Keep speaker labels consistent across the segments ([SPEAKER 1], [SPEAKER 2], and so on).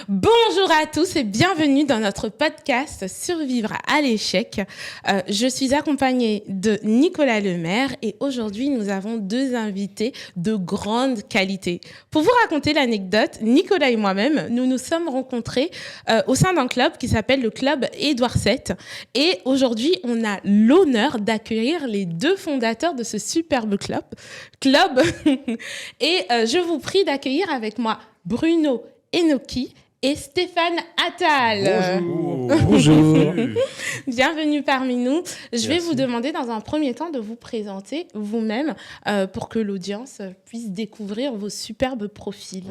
[SPEAKER 1] Bonjour à tous et bienvenue dans notre podcast Survivre à l'échec. Je suis accompagnée de Nicolas Lemaire et aujourd'hui nous avons deux invités de grande qualité. Pour vous raconter l'anecdote, Nicolas et moi-même, nous nous sommes rencontrés au sein d'un club qui s'appelle le club Édouard VII. Et aujourd'hui, on a l'honneur d'accueillir les deux fondateurs de ce superbe club. Et je vous prie d'accueillir avec moi Bruno Enoki et Stéphane Attal.
[SPEAKER 2] Bonjour.
[SPEAKER 1] Bienvenue parmi nous. Je vais
[SPEAKER 2] Merci.
[SPEAKER 1] vous demander dans un premier temps de vous présenter vous-même pour que l'audience puisse découvrir vos superbes profils.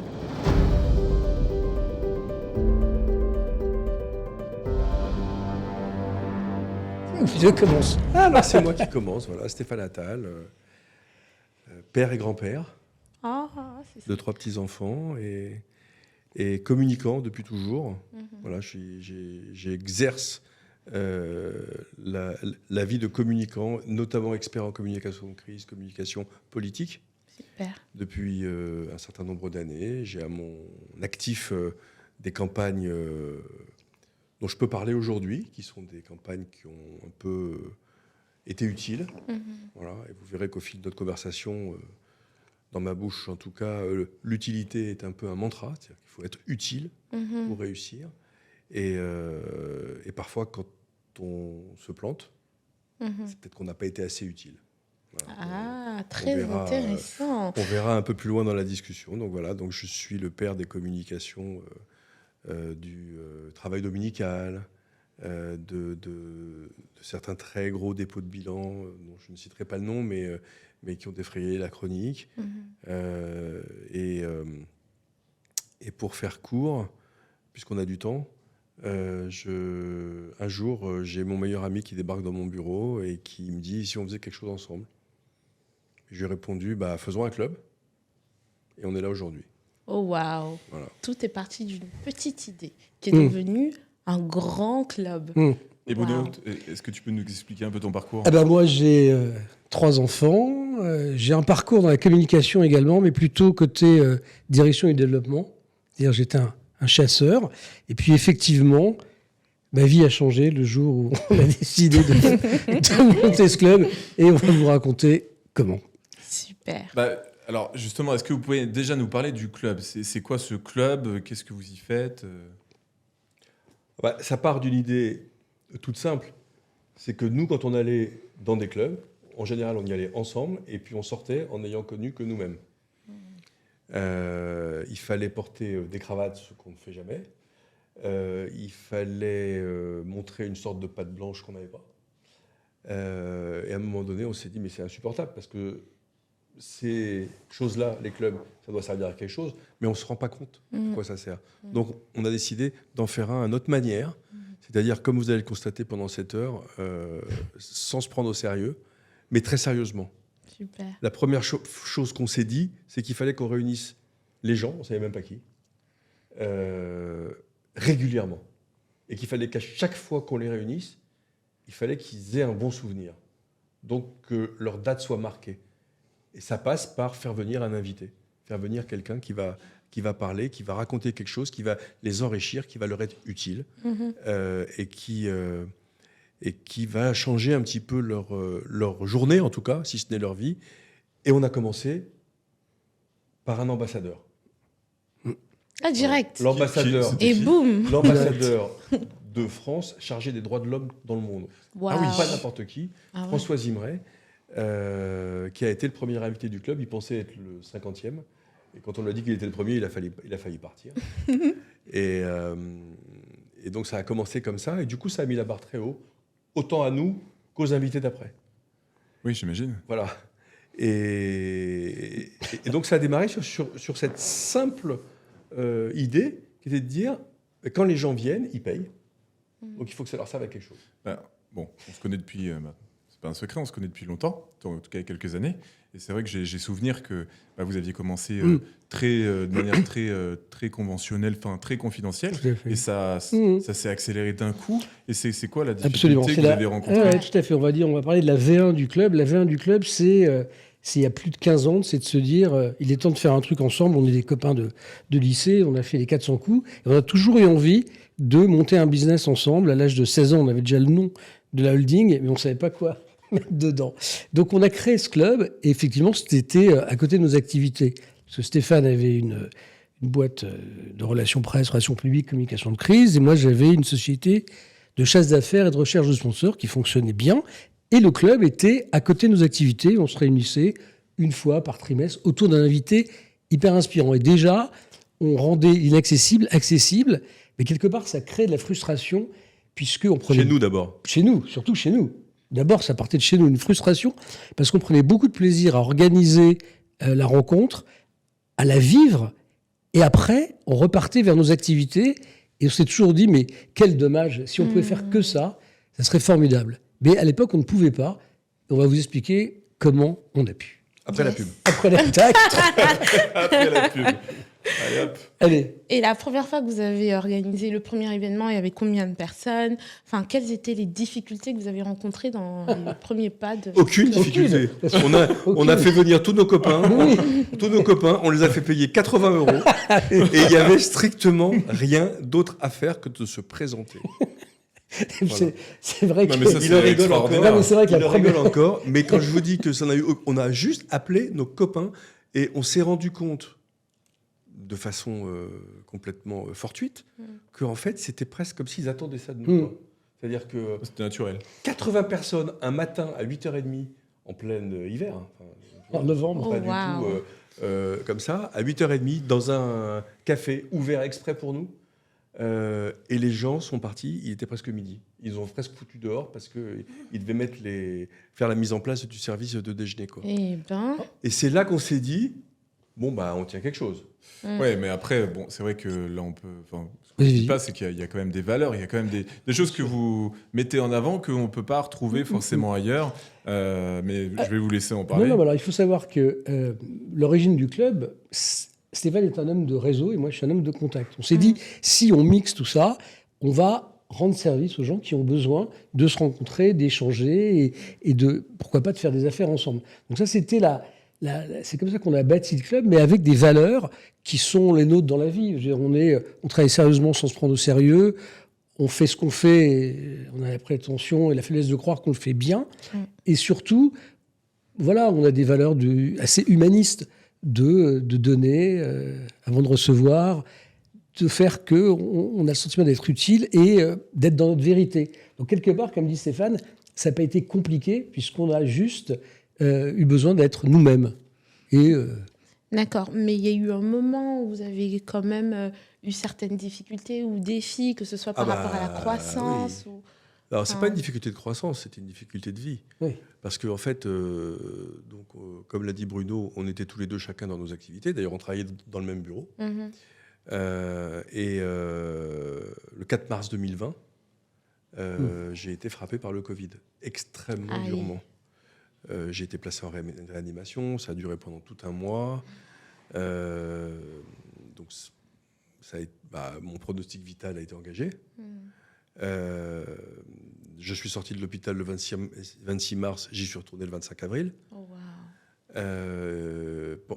[SPEAKER 2] Je commence.
[SPEAKER 3] Alors c'est moi qui commence, voilà, Stéphane Attal, père et grand-père
[SPEAKER 1] C'est
[SPEAKER 3] de 3 petits-enfants et communicant depuis toujours. Voilà, j'exerce la vie de communicant, notamment expert en communication de crise, communication politique,
[SPEAKER 1] super.
[SPEAKER 3] depuis un certain nombre d'années. J'ai à mon actif des campagnes dont je peux parler aujourd'hui, qui sont des campagnes qui ont un peu été utiles. Voilà, et vous verrez qu'au fil de notre conversation, dans ma bouche en tout cas, l'utilité est un peu un mantra, c'est-à-dire qu'il faut être utile pour réussir. Et parfois, quand on se plante, c'est peut-être qu'on n'a pas été assez utile. Voilà.
[SPEAKER 1] Ah, très intéressant.
[SPEAKER 3] On verra un peu plus loin dans la discussion. Donc voilà, donc je suis le père des communications, du travail dominical, de certains très gros dépôts de bilan, dont je ne citerai pas le nom, mais qui ont défrayé la chronique. Et pour faire court, puisqu'on a du temps, un jour, j'ai mon meilleur ami qui débarque dans mon bureau et qui me dit si on faisait quelque chose ensemble. Je lui ai répondu faisons un club. Et on est là aujourd'hui.
[SPEAKER 1] Oh waouh.
[SPEAKER 3] Voilà.
[SPEAKER 1] Tout est parti d'une petite idée qui est devenue un grand club.
[SPEAKER 4] Et Bruno,
[SPEAKER 1] Wow.
[SPEAKER 4] est-ce que tu peux nous expliquer un peu ton parcours ?
[SPEAKER 2] Moi, j'ai 3 enfants. J'ai un parcours dans la communication également, mais plutôt côté direction et développement. C'est-à-dire, j'étais un chasseur. Et puis, effectivement, ma vie a changé le jour où on a décidé de monter ce club. Et on va vous raconter comment.
[SPEAKER 1] Super.
[SPEAKER 4] Alors justement, est-ce que vous pouvez déjà nous parler du club ? C'est quoi ce club ? Qu'est-ce que vous y faites ?
[SPEAKER 3] Ça part d'une idée toute simple. C'est que nous, quand on allait dans des clubs, en général, on y allait ensemble et puis on sortait en n'ayant connu que nous-mêmes. Il fallait porter des cravates, ce qu'on ne fait jamais. Il fallait montrer une sorte de patte blanche qu'on n'avait pas. Et à un moment donné, on s'est dit, mais c'est insupportable parce que ces choses-là, les clubs, ça doit servir à quelque chose, mais on ne se rend pas compte de quoi ça sert. Donc, on a décidé d'en faire un à notre manière, c'est-à-dire, comme vous allez le constater pendant cette heure, sans se prendre au sérieux, mais très sérieusement.
[SPEAKER 1] Super.
[SPEAKER 3] La première chose qu'on s'est dit, c'est qu'il fallait qu'on réunisse les gens, on ne savait même pas qui, régulièrement. Et qu'il fallait qu'à chaque fois qu'on les réunisse, il fallait qu'ils aient un bon souvenir. Donc, que leur date soit marquée. Et ça passe par faire venir un invité, faire venir quelqu'un qui va parler, qui va raconter quelque chose, qui va les enrichir, qui va leur être utile et qui va changer un petit peu leur journée, en tout cas, si ce n'est leur vie. Et on a commencé par un ambassadeur.
[SPEAKER 1] Ah, direct.
[SPEAKER 3] L'ambassadeur,
[SPEAKER 1] Et boum.
[SPEAKER 3] l'ambassadeur de France chargé des droits de l'homme dans le monde.
[SPEAKER 1] Wow.
[SPEAKER 3] Ah oui, pas n'importe qui.
[SPEAKER 1] Ah ouais.
[SPEAKER 3] François Zimret, qui a été le premier invité du club. Il pensait être le 50e. Et quand on lui a dit qu'il était le premier, il a failli partir. et donc ça a commencé comme ça. Et du coup, ça a mis la barre très haut, autant à nous qu'aux invités d'après.
[SPEAKER 4] Oui, j'imagine.
[SPEAKER 3] Voilà. Et donc ça a démarré sur cette simple idée qui était de dire, quand les gens viennent, ils payent. Donc il faut que ça leur serve à quelque chose.
[SPEAKER 4] Bon, on se connaît depuis... c'est pas un secret, on se connaît depuis longtemps, en tout cas il y a quelques années. Et c'est vrai que j'ai souvenir que vous aviez commencé de manière très conventionnelle, très confidentielle.
[SPEAKER 2] Tout à fait.
[SPEAKER 4] Et ça s'est accéléré d'un coup. Et c'est quoi la difficulté
[SPEAKER 2] Absolument.
[SPEAKER 4] que vous avez rencontrée ?
[SPEAKER 2] Ouais, tout à fait. On va parler de la V1 du club. La V1 du club, c'est c'est il y a plus de 15 ans, c'est de se dire, il est temps de faire un truc ensemble. On est des copains de lycée, on a fait les 400 coups. Et on a toujours eu envie de monter un business ensemble. À l'âge de 16 ans, on avait déjà le nom de la holding, mais on ne savait pas quoi mettre dedans. Donc on a créé ce club, et effectivement, c'était à côté de nos activités. Parce que Stéphane avait une boîte de relations presse, relations publiques, communication de crise, et moi j'avais une société de chasse d'affaires et de recherche de sponsors qui fonctionnait bien. Et le club était à côté de nos activités. On se réunissait une fois par trimestre autour d'un invité hyper inspirant. Et déjà, on rendait l'inaccessible accessible, mais quelque part, ça crée de la frustration, puisqu'on prenait...
[SPEAKER 3] Chez nous d'abord.
[SPEAKER 2] Chez nous, surtout chez nous. D'abord, ça partait de chez nous, une frustration, parce qu'on prenait beaucoup de plaisir à organiser la rencontre, à la vivre, et après, on repartait vers nos activités, et on s'est toujours dit, mais quel dommage, si on pouvait faire que ça serait formidable. Mais à l'époque, on ne pouvait pas. On va vous expliquer comment on a pu.
[SPEAKER 3] Après la pub.
[SPEAKER 2] Après l'attaque.
[SPEAKER 4] Après la pub. Allez, hop.
[SPEAKER 2] Allez.
[SPEAKER 1] Et la première fois que vous avez organisé le premier événement, il y avait combien de personnes? Enfin, quelles étaient les difficultés que vous avez rencontrées dans les premiers pas de...
[SPEAKER 3] Aucune difficulté. On a fait venir tous nos copains.
[SPEAKER 2] Oui.
[SPEAKER 3] Tous nos copains, on les a fait payer 80 €. Et il n'y avait strictement rien d'autre à faire que de se présenter. Voilà.
[SPEAKER 2] C'est vrai
[SPEAKER 4] Non,
[SPEAKER 2] que...
[SPEAKER 4] mais ça,
[SPEAKER 3] Il en rigole encore.
[SPEAKER 4] extraordinaire.
[SPEAKER 2] Non, mais c'est vrai que
[SPEAKER 3] Il
[SPEAKER 2] la
[SPEAKER 3] en rigole
[SPEAKER 2] première...
[SPEAKER 3] encore. Mais quand je vous dis que ça n'a eu, on a juste appelé nos copains et on s'est rendu compte de façon complètement fortuite qu'en fait c'était presque comme s'ils attendaient ça de nous. Quoi. C'est-à-dire que
[SPEAKER 4] C'était naturel.
[SPEAKER 3] 80 personnes un matin à 8h30 en plein hiver. Hein,
[SPEAKER 2] En novembre.
[SPEAKER 3] pas
[SPEAKER 1] Oh,
[SPEAKER 3] du
[SPEAKER 1] wow.
[SPEAKER 3] tout comme ça, à 8h30 dans un café ouvert exprès pour nous. Et les gens sont partis, il était presque midi. Ils ont presque foutu dehors parce qu'ils devaient faire la mise en place du service de déjeuner. Quoi.
[SPEAKER 1] Eh ben...
[SPEAKER 3] Et c'est là qu'on s'est dit, bon, bah, on tient quelque chose.
[SPEAKER 4] Ouais, mais après, bon, c'est vrai que là, on peut. Enfin, ce qu'on
[SPEAKER 2] Oui,
[SPEAKER 4] ne dit
[SPEAKER 2] oui.
[SPEAKER 4] pas, c'est qu'il y a quand même des valeurs, il y a quand même des choses que vous mettez en avant qu'on ne peut pas retrouver forcément ailleurs. Mais je vais vous laisser en parler.
[SPEAKER 2] Non, alors il faut savoir que l'origine du club, Stéphane est un homme de réseau et moi je suis un homme de contact. On s'est dit, si on mixe tout ça, on va rendre service aux gens qui ont besoin de se rencontrer, d'échanger et de, pourquoi pas, de faire des affaires ensemble. Donc ça, c'était c'est comme ça qu'on a bâti le club, mais avec des valeurs qui sont les nôtres dans la vie. Je veux dire, on travaille sérieusement sans se prendre au sérieux. On fait ce qu'on fait, et on a la prétention et la faiblesse de croire qu'on le fait bien. Et surtout, voilà, on a des valeurs assez humanistes de donner avant de recevoir, de faire qu'on a le sentiment d'être utile et d'être dans notre vérité. Donc quelque part, comme dit Stéphane, ça n'a pas été compliqué puisqu'on a juste eu besoin d'être nous-mêmes. Et
[SPEAKER 1] D'accord, mais il y a eu un moment où vous avez quand même eu certaines difficultés ou défis, que ce soit par rapport à la croissance ou...
[SPEAKER 3] Alors, c'est pas une difficulté de croissance, c'était une difficulté de vie.
[SPEAKER 2] oui.
[SPEAKER 3] Parce qu'en fait, comme l'a dit Bruno, on était tous les deux chacun dans nos activités. D'ailleurs, on travaillait dans le même bureau.
[SPEAKER 1] Mhm.
[SPEAKER 3] Le 4 mars 2020, j'ai été frappé par le Covid, extrêmement
[SPEAKER 1] Aïe.
[SPEAKER 3] durement. J'ai été placé en réanimation, ça a duré pendant tout un mois. Donc, mon pronostic vital a été engagé. Je suis sorti de l'hôpital le 26 mars, j'y suis retourné le 25 avril.
[SPEAKER 1] Oh, wow.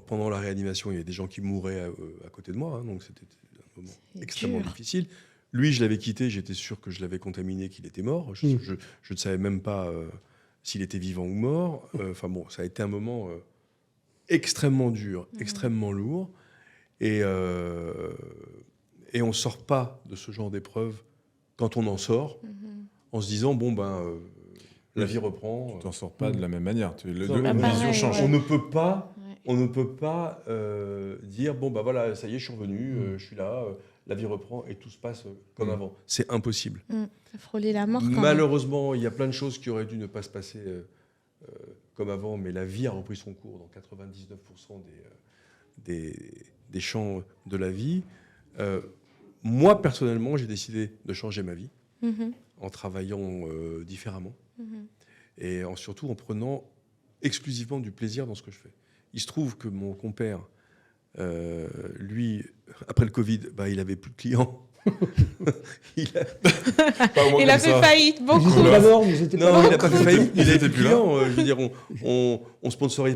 [SPEAKER 3] Pendant la réanimation, il y avait des gens qui mouraient à côté de moi, hein, donc c'était un moment extrêmement
[SPEAKER 1] dur.
[SPEAKER 3] difficile. Lui, je l'avais quitté, j'étais sûr que je l'avais contaminé, qu'il était mort. Je ne savais même pas s'il était vivant ou mort. Enfin bon, ça a été un moment extrêmement dur, extrêmement lourd. Et on ne sort pas de ce genre d'épreuve quand on en sort, en se disant, bon, la vie reprend.
[SPEAKER 4] Tu t'en sors pas de la même manière.
[SPEAKER 3] Non,
[SPEAKER 4] La
[SPEAKER 3] mais
[SPEAKER 4] vision change.
[SPEAKER 3] On ne peut pas,
[SPEAKER 1] Ouais.
[SPEAKER 3] dire, bon, bah voilà, ça y est, je suis revenu, je suis là, la vie reprend et tout se passe comme avant. C'est impossible.
[SPEAKER 1] Ça frôlait la mort quand même.
[SPEAKER 3] Malheureusement, il y a plein de choses qui auraient dû ne pas se passer comme avant, mais la vie a repris son cours dans 99% des champs de la vie. Moi, personnellement, j'ai décidé de changer ma vie en travaillant différemment et surtout en prenant exclusivement du plaisir dans ce que je fais. Il se trouve que mon compère, lui, après le Covid, il n'avait plus de clients. Il a-
[SPEAKER 4] Pas au moins
[SPEAKER 1] Il a
[SPEAKER 4] comme
[SPEAKER 1] fait
[SPEAKER 4] ça.
[SPEAKER 1] faillite
[SPEAKER 2] Ils
[SPEAKER 1] beaucoup.
[SPEAKER 2] étaient pas morts, mais ils étaient pas
[SPEAKER 3] Non,
[SPEAKER 2] morts.
[SPEAKER 3] il n'a pas fait faillite. Il a été
[SPEAKER 4] plus là.
[SPEAKER 3] client. Je veux dire, on sponsorise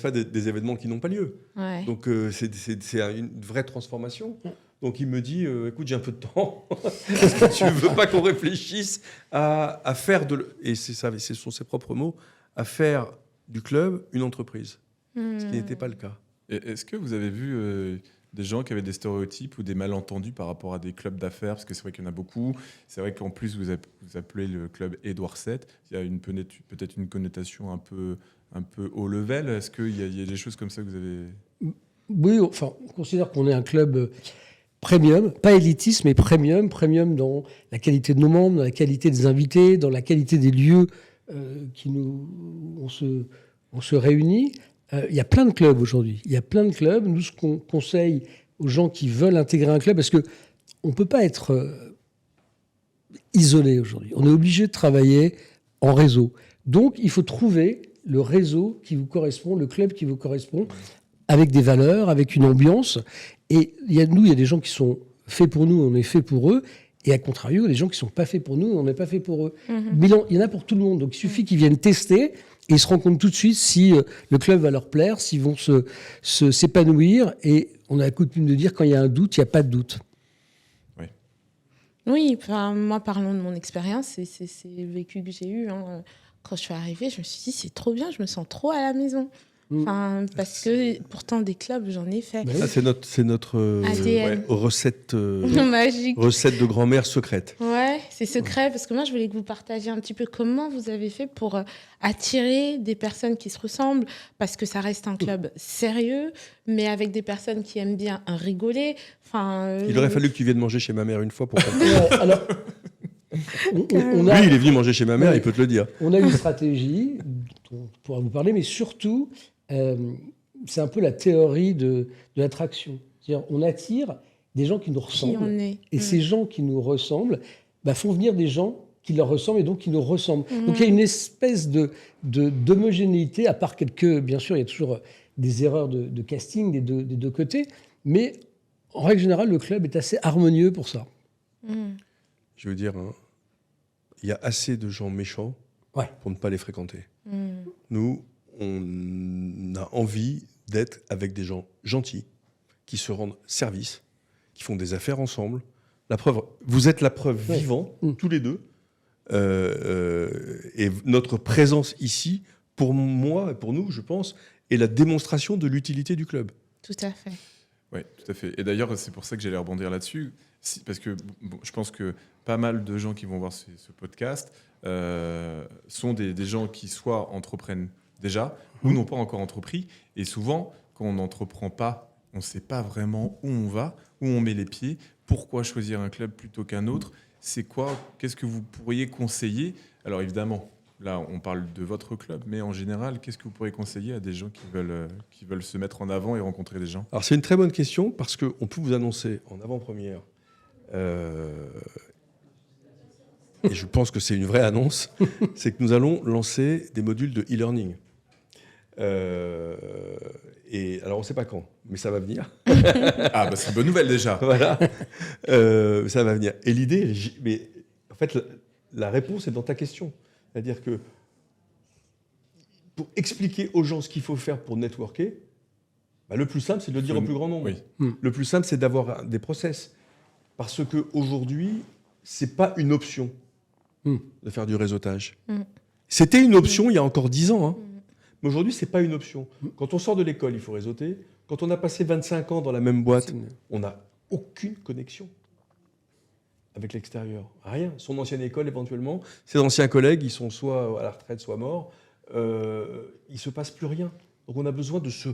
[SPEAKER 3] pas des événements qui n'ont pas lieu.
[SPEAKER 1] Ouais.
[SPEAKER 3] Donc c'est une vraie transformation. Donc il me dit, écoute, j'ai un peu de temps. Est-ce que tu veux pas qu'on réfléchisse à faire et c'est ça, ce sont ses propres mots, à faire du club une entreprise, ce qui n'était pas le cas.
[SPEAKER 4] Et est-ce que vous avez vu des gens qui avaient des stéréotypes ou des malentendus par rapport à des clubs d'affaires? Parce que c'est vrai qu'il y en a beaucoup. C'est vrai qu'en plus, vous appelez le club Édouard VII. Il y a peut-être une connotation un peu haut level. Est-ce qu'il y a des choses comme ça que vous avez...
[SPEAKER 2] Oui, enfin, on considère qu'on est un club premium, pas élitiste, mais premium. Premium dans la qualité de nos membres, dans la qualité des invités, dans la qualité des lieux où on se réunit. Il y a plein de clubs aujourd'hui. Il y a plein de clubs. Nous, ce qu'on conseille aux gens qui veulent intégrer un club, parce qu'on ne peut pas être isolé aujourd'hui. On est obligé de travailler en réseau. Donc, il faut trouver le réseau qui vous correspond, le club qui vous correspond, avec des valeurs, avec une ambiance. Et il y a des gens qui sont faits pour nous, on est fait pour eux. Et à contrario, il y a des gens qui ne sont pas faits pour nous, on n'est pas fait pour eux. Bilan, il y en a pour tout le monde. Donc, il suffit qu'ils viennent tester et ils se rendent compte tout de suite si le club va leur plaire, s'ils vont s'épanouir. Et on a la coutume de dire quand il y a un doute, il n'y a pas de doute.
[SPEAKER 1] Oui, moi, parlons de mon expérience, c'est le vécu que j'ai eu. Quand je suis arrivée, je me suis dit, c'est trop bien, je me sens trop à la maison. Parce que pourtant, des clubs, j'en ai fait.
[SPEAKER 3] Ça, c'est notre
[SPEAKER 1] ADN.
[SPEAKER 3] recette,
[SPEAKER 1] Magique.
[SPEAKER 3] recette de grand-mère secrète.
[SPEAKER 1] Ouais, c'est secret, parce que moi, je voulais que vous partagiez un petit peu comment vous avez fait pour attirer des personnes qui se ressemblent, parce que ça reste un club sérieux, mais avec des personnes qui aiment bien rigoler.
[SPEAKER 3] Il aurait fallu que tu viennes manger chez ma mère une fois pour comprendre.
[SPEAKER 2] Alors,
[SPEAKER 3] Lui, il est venu manger chez ma mère, il peut te le dire.
[SPEAKER 2] On a une stratégie dont on pourra vous parler, mais surtout, c'est un peu la théorie de l'attraction. C'est-à-dire, on attire des gens qui nous
[SPEAKER 1] Qui
[SPEAKER 2] ressemblent.
[SPEAKER 1] on est.
[SPEAKER 2] Et ces gens qui nous ressemblent font venir des gens qui leur ressemblent et donc qui nous ressemblent. Donc il y a une espèce d'homogénéité, à part bien sûr, il y a toujours des erreurs de casting des deux côtés, mais en règle générale, le club est assez harmonieux pour ça.
[SPEAKER 3] Je veux dire, il y a assez de gens méchants pour ne pas les fréquenter. Nous, on a envie d'être avec des gens gentils, qui se rendent service, qui font des affaires ensemble. La preuve, vous êtes la preuve vivante, tous les deux. Et notre présence ici, pour moi et pour nous, je pense, est la démonstration de l'utilité du club.
[SPEAKER 1] Tout à fait.
[SPEAKER 4] Oui, tout à fait. Et d'ailleurs, c'est pour ça que j'allais rebondir là-dessus. Parce que je pense que pas mal de gens qui vont voir ce podcast sont des gens qui soit entreprennent déjà ou n'ont pas encore entrepris. Et souvent, quand on n'entreprend pas, on ne sait pas vraiment où on va, où on met les pieds, pourquoi choisir un club plutôt qu'un autre. Qu'est-ce que vous pourriez conseiller? Alors évidemment, là, on parle de votre club, mais en général, qu'est-ce que vous pourriez conseiller à des gens qui veulent se mettre en avant et rencontrer des gens?
[SPEAKER 3] Alors c'est une très bonne question parce qu'on peut vous annoncer en avant-première, et je pense que c'est une vraie annonce, c'est que nous allons lancer des modules de e-learning. Et alors on ne sait pas quand, mais ça va venir.
[SPEAKER 4] Ah bah c'est une bonne nouvelle déjà.
[SPEAKER 3] Voilà, ça va venir. Et l'idée, mais en fait, la réponse est dans ta question. C'est-à-dire que pour expliquer aux gens ce qu'il faut faire pour networker, le plus simple, c'est de le dire au plus grand nombre.
[SPEAKER 4] Oui.
[SPEAKER 3] Le plus simple, c'est d'avoir des process. Parce qu'aujourd'hui, ce n'est pas une option de faire du réseautage. C'était une option il y a encore 10 ans. Hein. Mais aujourd'hui, ce n'est pas une option. Quand on sort de l'école, il faut réseauter. Quand on a passé 25 ans dans la même boîte, on n'a aucune connexion avec l'extérieur. Rien. Son ancienne école, éventuellement, ses anciens collègues, ils sont soit à la retraite, soit morts. Il ne se passe plus rien. Donc on a besoin de se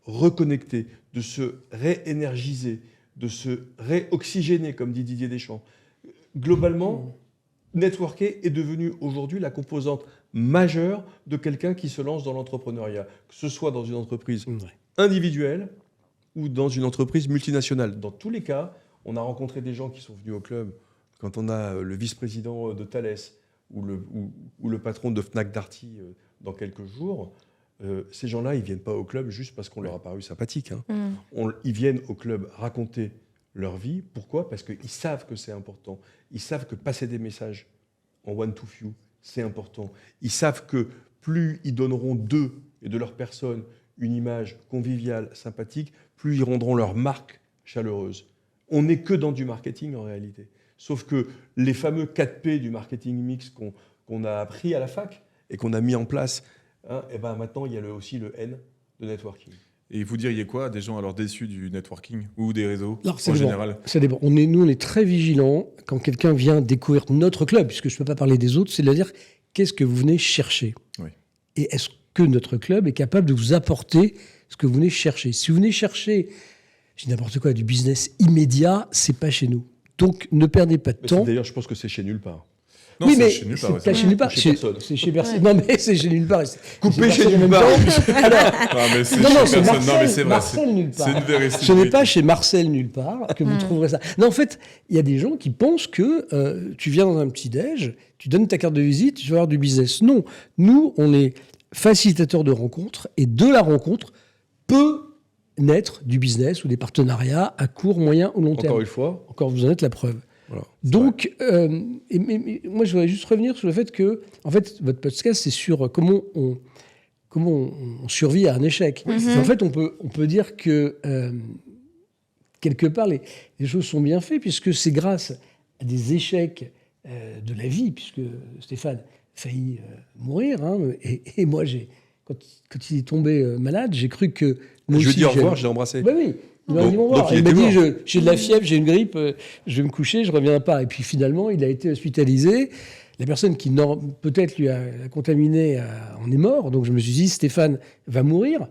[SPEAKER 3] reconnecter, de se réénergiser, de se réoxygéner, comme dit Didier Deschamps. Globalement, networker est devenu aujourd'hui la composante majeure de quelqu'un qui se lance dans l'entrepreneuriat, que ce soit dans une entreprise individuelle ou dans une entreprise multinationale. Dans tous les cas, on a rencontré des gens qui sont venus au club. Quand on a le vice-président de Thales ou le patron de Fnac Darty dans quelques jours, ces gens-là, ils ne viennent pas au club juste parce qu'on leur a paru sympathique. Hein. Ils viennent au club raconter leur vie. Pourquoi ? Parce qu'ils savent que c'est important. Ils savent que passer des messages en one to few, c'est important. Ils savent que plus ils donneront d'eux et de leur personne une image conviviale, sympathique, plus ils rendront leur marque chaleureuse. On n'est que dans du marketing en réalité. Sauf que les fameux 4P du marketing mix qu'on a appris à la fac et qu'on a mis en place, et ben maintenant il y a aussi le N de networking.
[SPEAKER 4] Et vous diriez quoi à des gens alors déçus du networking ou des réseaux
[SPEAKER 2] Alors,
[SPEAKER 4] en général ?
[SPEAKER 2] Ça dépend. Nous, on est très vigilants quand quelqu'un vient découvrir notre club, puisque je ne peux pas parler des autres, c'est de dire qu'est-ce que vous venez chercher.
[SPEAKER 4] Oui.
[SPEAKER 2] Et est-ce que notre club est capable de vous apporter ce que vous venez chercher. Si vous venez chercher, je dis n'importe quoi, du business immédiat, c'est pas chez nous. Donc ne perdez pas de temps.
[SPEAKER 3] D'ailleurs, je pense que c'est chez nulle part.
[SPEAKER 4] Non,
[SPEAKER 2] oui,
[SPEAKER 4] c'est
[SPEAKER 2] mais
[SPEAKER 4] chez nulle part.
[SPEAKER 2] c'est chez nulle part.
[SPEAKER 3] Chez personne.
[SPEAKER 2] C'est chez personne. Non, mais c'est chez nulle part.
[SPEAKER 3] Coupé chez nulle part.
[SPEAKER 4] Mais c'est
[SPEAKER 2] Non,
[SPEAKER 4] chez
[SPEAKER 2] c'est
[SPEAKER 4] personne.
[SPEAKER 2] Marcel,
[SPEAKER 4] Non, mais c'est vrai.
[SPEAKER 2] Marcel nulle part.
[SPEAKER 4] C'est une vérité.
[SPEAKER 2] Ce n'est pas chez Marcel nulle part que vous trouverez ça. Non, en fait, il y a des gens qui pensent que tu viens dans un petit déj, tu donnes ta carte de visite, tu vas avoir du business. Non, nous, on est facilitateurs de rencontres et de la rencontre peut naître du business ou des partenariats à court, moyen ou long terme.
[SPEAKER 3] Encore une fois.
[SPEAKER 2] Encore vous en êtes la preuve.
[SPEAKER 3] Voilà,
[SPEAKER 2] donc, mais moi, je voudrais juste revenir sur le fait que, en fait, votre podcast, c'est sur comment on survit à un échec. En fait, on peut dire que, quelque part, les choses sont bien faites, puisque c'est grâce à des échecs de la vie, puisque Stéphane a failli mourir, hein, et moi, quand il est tombé malade, j'ai cru que...
[SPEAKER 3] Je lui ai dit au revoir, je l'ai embrassé.
[SPEAKER 2] Ben oui. Il m'a dit au revoir. Il m'a dit j'ai de la fièvre, j'ai une grippe, je vais me coucher, je ne reviens pas. Et puis finalement, il a été hospitalisé. La personne qui peut-être lui a contaminé en est mort. Donc je me suis dit, Stéphane va mourir.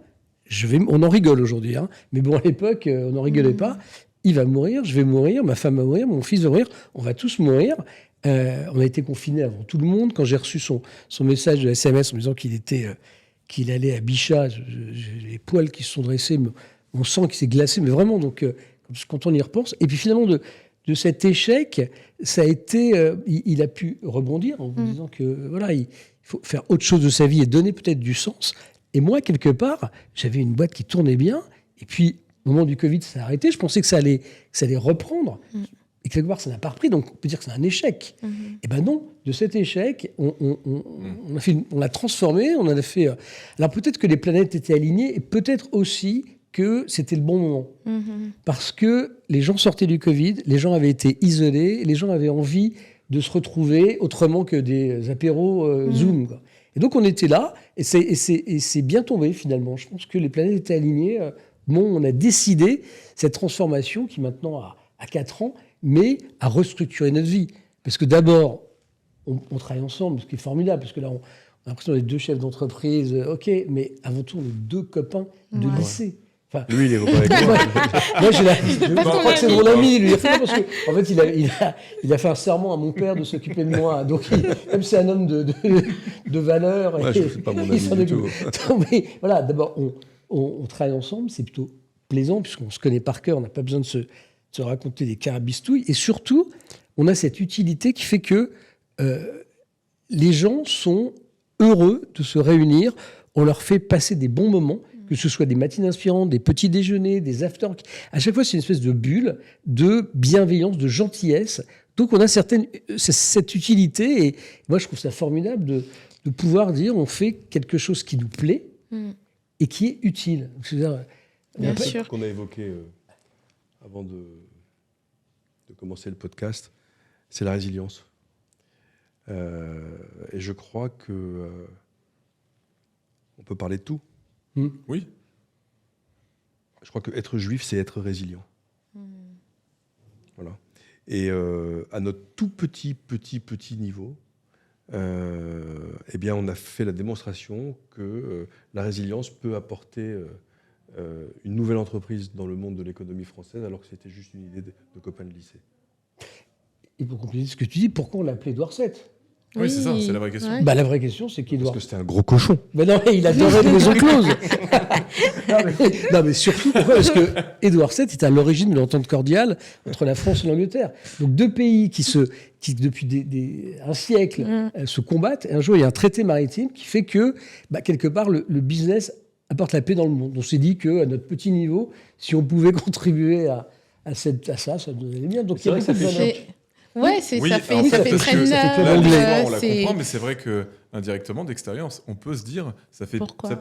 [SPEAKER 2] On en rigole aujourd'hui. Hein. Mais bon, à l'époque, on n'en rigolait pas. Il va mourir, je vais mourir, ma femme va mourir, mon fils va mourir. On va tous mourir. On a été confinés avant tout le monde. Quand j'ai reçu son message de SMS en me disant qu'il allait à Bichat, j'ai les poils qui se sont dressés, mon sang qui s'est glacé, mais vraiment, donc, quand on y repense. Et puis finalement, de cet échec, ça a été, il a pu rebondir en vous disant que voilà, il faut faire autre chose de sa vie et donner peut-être du sens. Et moi, quelque part, j'avais une boîte qui tournait bien, et puis au moment du Covid, ça a arrêté. Je pensais que ça allait reprendre. Et quelque part, ça n'a pas repris, donc on peut dire que c'est un échec. Et ben non, de cet échec, on l'a transformé, on en a fait... Alors peut-être que les planètes étaient alignées, et peut-être aussi que c'était le bon moment. Parce que les gens sortaient du Covid, les gens avaient été isolés, les gens avaient envie de se retrouver autrement que des apéros Zoom, quoi. Et donc on était là, et c'est bien tombé finalement. Je pense que les planètes étaient alignées. On a décidé cette transformation qui maintenant a 4 ans, mais à restructurer notre vie. Parce que d'abord, on travaille ensemble, ce qui est formidable, parce que là, on a l'impression d'être 2 chefs d'entreprise, ok, mais avant tout, on est 2 copains de lycée. Enfin,
[SPEAKER 3] lui, il est copain avec moi.
[SPEAKER 2] Moi, je crois que c'est mon ami, lui. Parce que, en fait, il a fait un serment à mon père de s'occuper de moi. Donc, même c'est un homme de valeur.
[SPEAKER 3] Ouais, je ne suis pas mon ami du tout.
[SPEAKER 2] Mais voilà, d'abord, on travaille ensemble, c'est plutôt plaisant, puisqu'on se connaît par cœur, on n'a pas besoin de se raconter des carabistouilles. Et surtout, on a cette utilité qui fait que les gens sont heureux de se réunir. On leur fait passer des bons moments, que ce soit des matines inspirantes, des petits déjeuners, des afters. À chaque fois, c'est une espèce de bulle de bienveillance, de gentillesse. Donc, on a cette utilité. Et moi, je trouve ça formidable de pouvoir dire on fait quelque chose qui nous plaît et qui est utile.
[SPEAKER 1] Bien sûr.
[SPEAKER 3] Qu'on a évoqué avant de commencer le podcast, c'est la résilience. Et je crois que on peut parler de tout.
[SPEAKER 4] Oui.
[SPEAKER 3] Je crois qu'être juif, c'est être résilient. Voilà. Et à notre tout petit niveau, eh bien, on a fait la démonstration que la résilience peut apporter une nouvelle entreprise dans le monde de l'économie française, alors que c'était juste une idée de copains de lycée.
[SPEAKER 2] Et pour compléter ce que tu dis, pourquoi on l'appelait Édouard VII ?
[SPEAKER 4] Oui, c'est ça, c'est la vraie question.
[SPEAKER 1] Ouais.
[SPEAKER 2] La vraie question, c'est qu'Édouard...
[SPEAKER 3] Parce que c'était un gros cochon.
[SPEAKER 2] Mais non, il adorait les maisons closes. non, mais surtout, pourquoi ? Parce que Édouard VII est à l'origine de l'entente cordiale entre la France et l'Angleterre. Donc 2 pays qui depuis un siècle se combattent. Et un jour, il y a un traité maritime qui fait que, quelque part, le business apporte la paix dans le monde. On s'est dit qu'à notre petit niveau, si on pouvait contribuer à à ça, ça nous allait bien. Donc
[SPEAKER 3] C'est
[SPEAKER 2] il y a
[SPEAKER 3] vrai que
[SPEAKER 2] beaucoup
[SPEAKER 3] ça
[SPEAKER 2] de
[SPEAKER 3] fait
[SPEAKER 2] valeurs.
[SPEAKER 1] Ouais,
[SPEAKER 4] Oui,
[SPEAKER 1] ça fait,
[SPEAKER 4] alors
[SPEAKER 1] ça
[SPEAKER 4] ça
[SPEAKER 1] fait
[SPEAKER 4] fait
[SPEAKER 1] très
[SPEAKER 2] chier, ça fait très
[SPEAKER 4] Là,
[SPEAKER 1] neutre.
[SPEAKER 2] anglais.
[SPEAKER 4] on la
[SPEAKER 1] c'est-
[SPEAKER 4] comprend, mais c'est vrai que indirectement, d'expérience, on peut se dire, ça peut
[SPEAKER 1] Pourquoi ouais.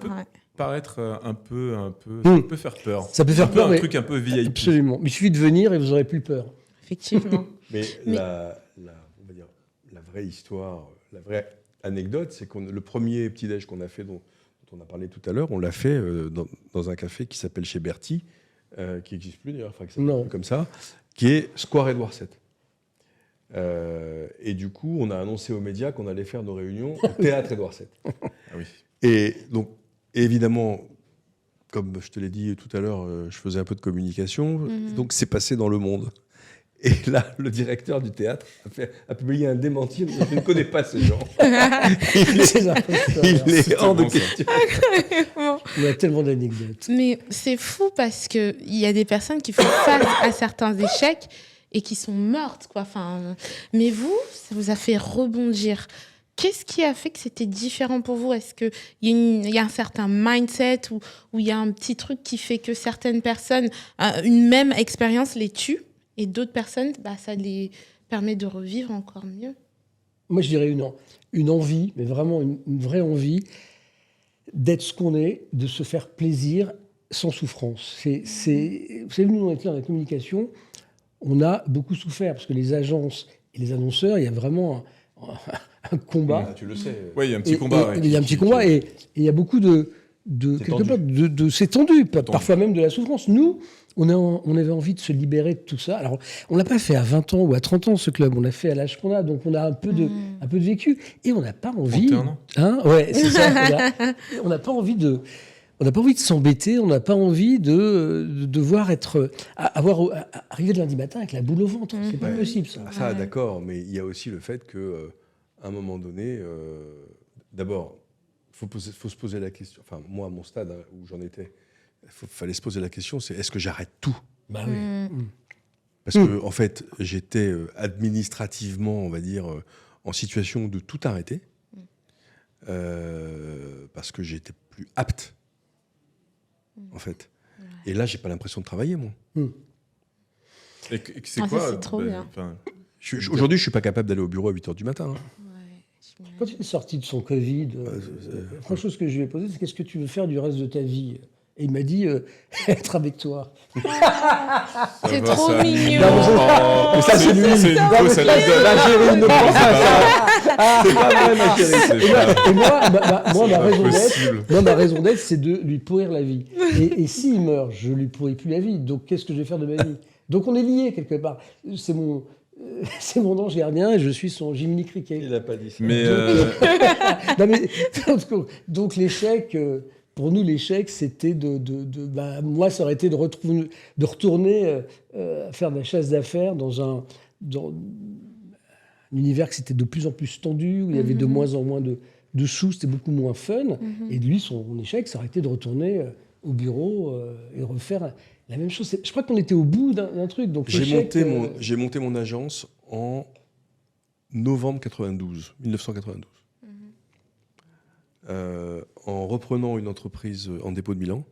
[SPEAKER 4] paraître un peu,
[SPEAKER 2] Mm.
[SPEAKER 4] ça peut faire peur.
[SPEAKER 2] Ça peut faire peur,
[SPEAKER 4] un
[SPEAKER 2] mais
[SPEAKER 4] truc un peu VIP.
[SPEAKER 2] absolument. Mais il suffit de venir et vous n'aurez plus peur.
[SPEAKER 1] Effectivement.
[SPEAKER 3] Mais,
[SPEAKER 1] Mais-
[SPEAKER 3] on va dire, la vraie histoire, la vraie anecdote, c'est que le premier petit-déj qu'on a fait, dont on a parlé tout à l'heure, on l'a fait dans un café qui s'appelle chez Bertie, qui n'existe plus d'ailleurs, enfin, qui s'appelle
[SPEAKER 2] Non.
[SPEAKER 3] plus comme ça, qui est Square Édouard VII. Et du coup, on a annoncé aux médias qu'on allait faire nos réunions au théâtre Édouard VII.
[SPEAKER 4] Ah oui.
[SPEAKER 3] Et donc, évidemment, comme je te l'ai dit tout à l'heure, je faisais un peu de communication, donc c'est passé dans Le Monde. Et là, le directeur du théâtre a publié un démenti. Je ne connais pas ces gens.
[SPEAKER 2] C'est imposteurs.
[SPEAKER 3] Il est
[SPEAKER 4] C'était
[SPEAKER 3] hors de
[SPEAKER 4] bon, ça.
[SPEAKER 3] question.
[SPEAKER 2] Il y a tellement d'anecdotes.
[SPEAKER 1] Mais c'est fou parce qu'il y a des personnes qui font face à certains échecs et qui sont mortes, quoi. Enfin, mais vous, ça vous a fait rebondir. Qu'est-ce qui a fait que c'était différent pour vous? Est-ce qu'il y a un certain mindset ou il y a un petit truc qui fait que certaines personnes, une même expérience les tue et d'autres personnes, ça les permet de revivre encore mieux?
[SPEAKER 2] Moi, je dirais une envie, mais vraiment une vraie envie d'être ce qu'on est, de se faire plaisir sans souffrance. Vous savez, nous, on était dans la communication, on a beaucoup souffert, parce que les agences et les annonceurs, il y a vraiment un combat.
[SPEAKER 3] Ah, tu le sais.
[SPEAKER 4] Oui, il y a un petit combat.
[SPEAKER 2] Il y a un petit combat et il y a beaucoup quelque part, c'est tendu, parfois même de la souffrance. Nous, on avait envie de se libérer de tout ça. Alors, on l'a pas fait à 20 ans ou à 30 ans, ce club. On l'a fait à l'âge qu'on a, donc on a un peu de vécu. Et on n'a pas envie...
[SPEAKER 4] 31 ans.
[SPEAKER 2] Hein, ouais, c'est ça. On n'a pas envie de... On n'a pas envie de s'embêter, on n'a pas envie de devoir arriver le lundi matin avec la boule au ventre. C'est pas possible, ça.
[SPEAKER 3] Ah, ça, d'accord, mais il y a aussi le fait que, à un moment donné, d'abord, faut se poser la question. Enfin, moi, à mon stade où j'en étais, fallait se poser la question, c'est est-ce que j'arrête tout?
[SPEAKER 2] Bah oui.
[SPEAKER 3] Parce que, en fait, j'étais administrativement, on va dire, en situation de tout arrêter, parce que j'étais plus apte, en fait. Et là, j'ai pas l'impression de travailler, moi.
[SPEAKER 4] Et c'est
[SPEAKER 1] Ah, ça,
[SPEAKER 4] quoi
[SPEAKER 1] c'est trop bien.
[SPEAKER 3] Aujourd'hui, je suis pas capable d'aller au bureau à 8h du matin. Hein.
[SPEAKER 2] Quand il est sorti de son Covid, la première chose que je lui ai posée, c'est qu'est-ce que tu veux faire du reste de ta vie? Et il m'a dit être avec toi.
[SPEAKER 1] C'est trop mignon.
[SPEAKER 2] Mais ça, c'est lui.
[SPEAKER 4] C'est une
[SPEAKER 2] Non, mais
[SPEAKER 4] fausse
[SPEAKER 2] la
[SPEAKER 4] anecdote.
[SPEAKER 2] chérie ne pense pas ça.
[SPEAKER 3] C'est pas vrai, ma chérie.
[SPEAKER 2] Et moi,
[SPEAKER 4] C'est pas possible.
[SPEAKER 2] ma raison d'être, c'est de lui pourrir la vie. Et s'il meurt, je lui pourris plus la vie. Donc, qu'est-ce que je vais faire de ma vie? Donc, on est liés quelque part. C'est mon ange gardien et je suis son Jiminy Cricket.
[SPEAKER 3] Il n'a pas dit ça.
[SPEAKER 4] Mais
[SPEAKER 2] Non, mais, donc l'échec, pour nous, l'échec, c'était moi, ça aurait été de retourner faire de la chasse d'affaires dans un univers qui c'était de plus en plus tendu, où il y avait de moins en moins de sous, c'était beaucoup moins fun. Et lui, son échec, ça aurait été de retourner au bureau et refaire la même chose. Je crois qu'on était au bout d'un truc. Donc
[SPEAKER 3] J'ai monté mon agence en novembre 1992. En reprenant une entreprise en dépôt de Milan.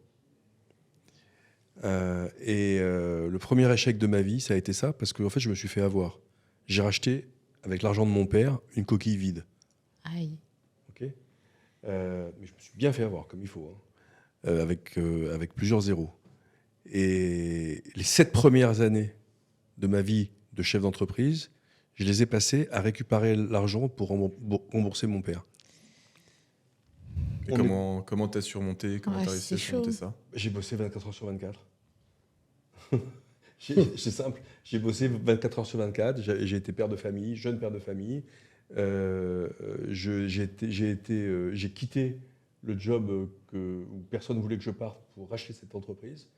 [SPEAKER 3] Le premier échec de ma vie, ça a été ça, parce que en fait, je me suis fait avoir. J'ai racheté, avec l'argent de mon père, une coquille vide.
[SPEAKER 1] Aïe.
[SPEAKER 3] Okay, mais je me suis bien fait avoir, comme il faut, hein, avec plusieurs zéros. Et les 7 premières années de ma vie de chef d'entreprise, je les ai passées à récupérer l'argent pour rembourser mon père.
[SPEAKER 4] Et comment t'as surmonté? Comment t'as réussi à surmonter ça?
[SPEAKER 3] J'ai bossé 24 heures sur 24. C'est simple. J'ai bossé 24 heures sur 24. J'ai été père de famille, jeune père de famille. J'ai quitté le job où personne ne voulait que je parte pour racheter cette entreprise.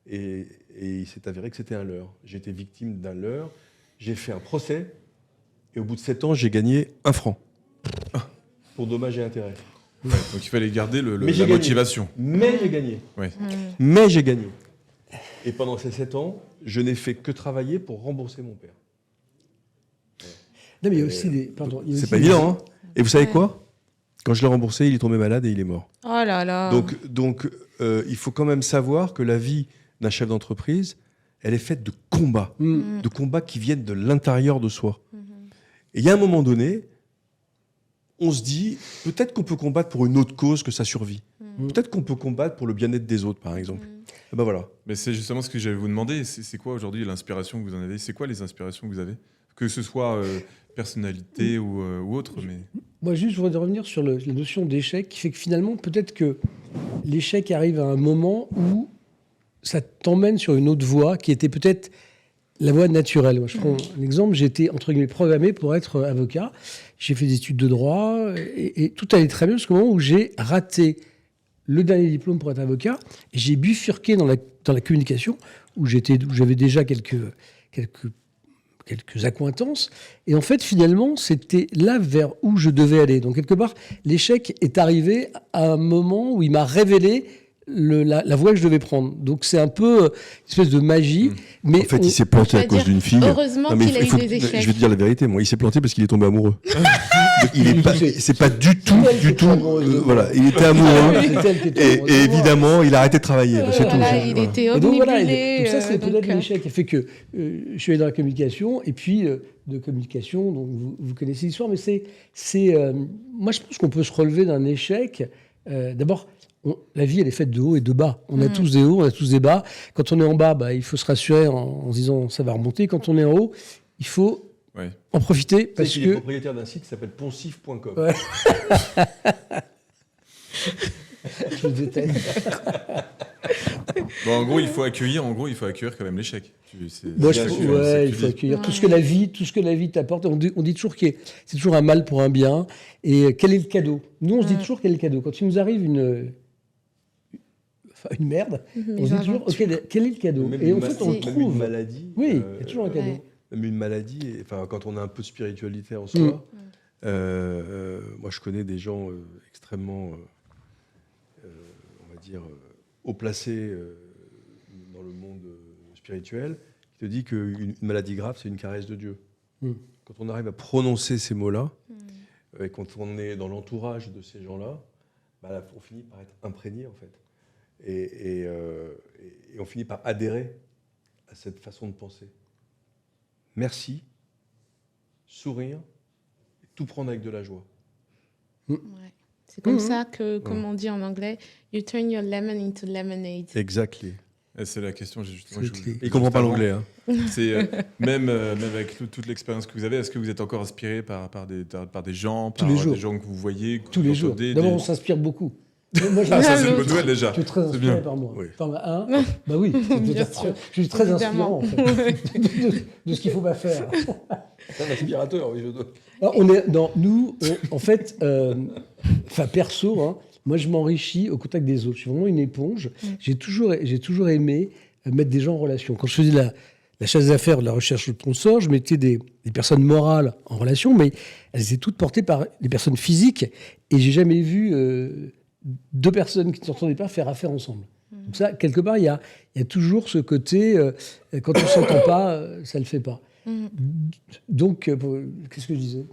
[SPEAKER 3] Et il s'est avéré que c'était un leurre. J'ai été victime d'un leurre. J'ai fait un procès. Et au bout de 7 ans, j'ai gagné 1 franc. Pour dommages et intérêts.
[SPEAKER 4] Ouais, donc il fallait garder la
[SPEAKER 3] gagné.
[SPEAKER 4] motivation.
[SPEAKER 3] Mais j'ai gagné.
[SPEAKER 4] Ouais.
[SPEAKER 3] Mais j'ai gagné. Et pendant ces 7 ans, je n'ai fait que travailler pour rembourser mon père.
[SPEAKER 2] Non, mais il y a aussi des... Pardon.
[SPEAKER 3] C'est pas évident, hein. Et vous savez quoi? Quand je l'ai remboursé, il est tombé malade et il est mort.
[SPEAKER 1] Oh là là.
[SPEAKER 3] Donc il faut quand même savoir que la vie d'un chef d'entreprise, elle est faite de combats,
[SPEAKER 2] Mm.
[SPEAKER 3] de combats qui viennent de l'intérieur de soi. Et il y a un moment donné, on se dit, peut-être qu'on peut combattre pour une autre cause que sa survie. Peut-être qu'on peut combattre pour le bien-être des autres, par exemple. Et ben voilà.
[SPEAKER 4] Mais c'est justement ce que j'allais vous demander. C'est quoi aujourd'hui l'inspiration que vous en avez? C'est quoi les inspirations que vous avez? Que ce soit personnalité ou autre. Mais...
[SPEAKER 2] Moi, juste, je voudrais revenir sur la notion d'échec, qui fait que finalement, peut-être que l'échec arrive à un moment où ça t'emmène sur une autre voie qui était peut-être la voie naturelle. Moi, je prends un exemple. J'ai été, entre guillemets, programmé pour être avocat. J'ai fait des études de droit et tout allait très bien jusqu'au moment où j'ai raté le dernier diplôme pour être avocat. Et j'ai bifurqué dans la communication où j'avais déjà quelques accointances. Et en fait, finalement, c'était là vers où je devais aller. Donc, quelque part, l'échec est arrivé à un moment où il m'a révélé la voie que je devais prendre. Donc, c'est un peu une espèce de magie. Mais
[SPEAKER 3] En fait, il s'est planté à cause d'une fille.
[SPEAKER 1] Heureusement
[SPEAKER 3] Non, mais
[SPEAKER 1] qu'il a
[SPEAKER 3] il faut-
[SPEAKER 1] eu des échecs.
[SPEAKER 3] Je vais te dire la vérité, moi, il s'est planté parce qu'il est tombé amoureux. C'est pas du tout,
[SPEAKER 2] elle qui
[SPEAKER 3] du
[SPEAKER 2] était
[SPEAKER 3] tout.
[SPEAKER 2] amoureuse.
[SPEAKER 3] Voilà, il était amoureux.
[SPEAKER 2] C'est elle qui était amoureuse de
[SPEAKER 3] Et
[SPEAKER 2] moi.
[SPEAKER 3] évidemment, il a arrêté de travailler. C'est tout.
[SPEAKER 1] Voilà, il était
[SPEAKER 2] Et donc voilà,
[SPEAKER 1] obnubilé.
[SPEAKER 2] donc ça c'est
[SPEAKER 1] donc,
[SPEAKER 2] peut-être l'échec qui fait que je suis allé dans la communication et puis de communication, donc vous connaissez l'histoire, mais moi je pense qu'on peut se relever d'un échec. D'abord, la vie elle est faite de hauts et de bas. On a tous des hauts, on a tous des bas. Quand on est en bas, il faut se rassurer en se disant ça va remonter. Quand on est en haut, il faut en profiter parce
[SPEAKER 3] Il est
[SPEAKER 2] que
[SPEAKER 3] propriétaire d'un site qui s'appelle poncif.com.
[SPEAKER 2] Ouais. je le déteste.
[SPEAKER 4] Bon, en gros, il faut accueillir quand même l'échec.
[SPEAKER 2] Moi,
[SPEAKER 3] Bien
[SPEAKER 2] je
[SPEAKER 3] sûr,
[SPEAKER 2] trouve,
[SPEAKER 3] c'est
[SPEAKER 2] il faut accueillir
[SPEAKER 1] Ouais.
[SPEAKER 2] tout ce que la vie t'apporte. On dit toujours que c'est toujours un mal pour un bien. Et quel est le cadeau? Nous, on se dit toujours quel est le cadeau. Quand il nous arrive une merde, on se dit toujours quel est le cadeau? Et en fait, on le
[SPEAKER 3] Même une
[SPEAKER 2] trouve.
[SPEAKER 3] maladie.
[SPEAKER 2] Oui, il y a toujours un cadeau.
[SPEAKER 1] Ouais.
[SPEAKER 3] Même une maladie, enfin, quand on a un peu de spiritualité en soi, moi je connais des gens extrêmement, on va dire, haut placés dans le monde spirituel, qui te dit qu'une maladie grave, c'est une caresse de Dieu. Quand on arrive à prononcer ces mots-là, et quand on est dans l'entourage de ces gens-là, on finit par être imprégné, en fait. Et on finit par adhérer à cette façon de penser. Merci, sourire, et tout prendre avec de la joie.
[SPEAKER 1] Ouais. C'est comme ça que, comme on dit en anglais, you turn your lemon into lemonade.
[SPEAKER 3] Exactly.
[SPEAKER 4] C'est la question, justement.
[SPEAKER 2] C'est
[SPEAKER 3] Il comprend pas l'anglais. Hein.
[SPEAKER 4] C'est même avec toute l'expérience que vous avez, est-ce que vous êtes encore inspiré par des gens,
[SPEAKER 2] Tous les jours.
[SPEAKER 4] des gens que vous voyez
[SPEAKER 2] Tous les jours. D'abord, on s'inspire beaucoup. Moi,
[SPEAKER 4] Ah, ça, c'est une
[SPEAKER 1] l'autre.
[SPEAKER 4] bonne nouvelle déjà.
[SPEAKER 2] je suis très
[SPEAKER 4] C'est
[SPEAKER 2] inspiré
[SPEAKER 4] bien.
[SPEAKER 2] par moi.
[SPEAKER 3] Oui.
[SPEAKER 2] Enfin, bah oui,
[SPEAKER 1] Bien sûr.
[SPEAKER 2] je suis très
[SPEAKER 1] Évidemment.
[SPEAKER 2] inspirant en fait, de ce qu'il faut pas faire.
[SPEAKER 3] C'est un aspirateur, oui, je dois.
[SPEAKER 2] Alors, en fait, perso, hein, moi je m'enrichis au contact des autres. Je suis vraiment une éponge. J'ai toujours aimé mettre des gens en relation. Quand je faisais la chasse d'affaires, de la recherche de sponsors, je mettais des personnes morales en relation, mais elles étaient toutes portées par des personnes physiques. Et j'ai jamais vu deux personnes qui ne s'entendaient pas faire affaire ensemble. Donc ça, quelque part, il y a toujours ce côté, quand on ne s'entend pas, ça ne le fait pas. Donc, qu'est-ce que je disais?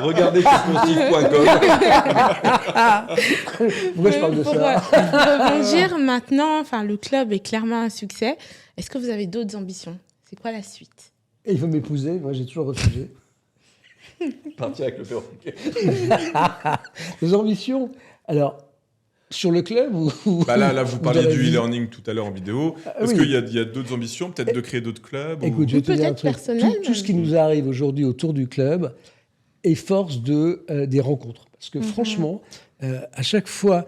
[SPEAKER 3] Regardez sur poncif.com.
[SPEAKER 2] Pourquoi je parle de
[SPEAKER 1] Pour
[SPEAKER 2] ça?
[SPEAKER 1] rebondir maintenant, enfin, le club est clairement un succès. Est-ce que vous avez d'autres ambitions? C'est quoi la suite?
[SPEAKER 2] Et il veut m'épouser, moi j'ai toujours refusé.
[SPEAKER 3] Partir avec le perroquet.
[SPEAKER 2] Les ambitions, alors, sur le club ou
[SPEAKER 4] Là, vous
[SPEAKER 2] ou
[SPEAKER 4] parliez
[SPEAKER 2] dans la
[SPEAKER 4] du
[SPEAKER 2] vie?
[SPEAKER 4] e-learning tout à l'heure en vidéo. Est-ce
[SPEAKER 2] oui.
[SPEAKER 4] qu'il y a d'autres ambitions, peut-être de créer d'autres clubs
[SPEAKER 2] Écoute, je vais te dire un
[SPEAKER 1] Peut-être
[SPEAKER 2] truc.
[SPEAKER 1] personnel,
[SPEAKER 2] Tout ce qui nous arrive aujourd'hui autour du club est force des rencontres. Parce que franchement, à chaque fois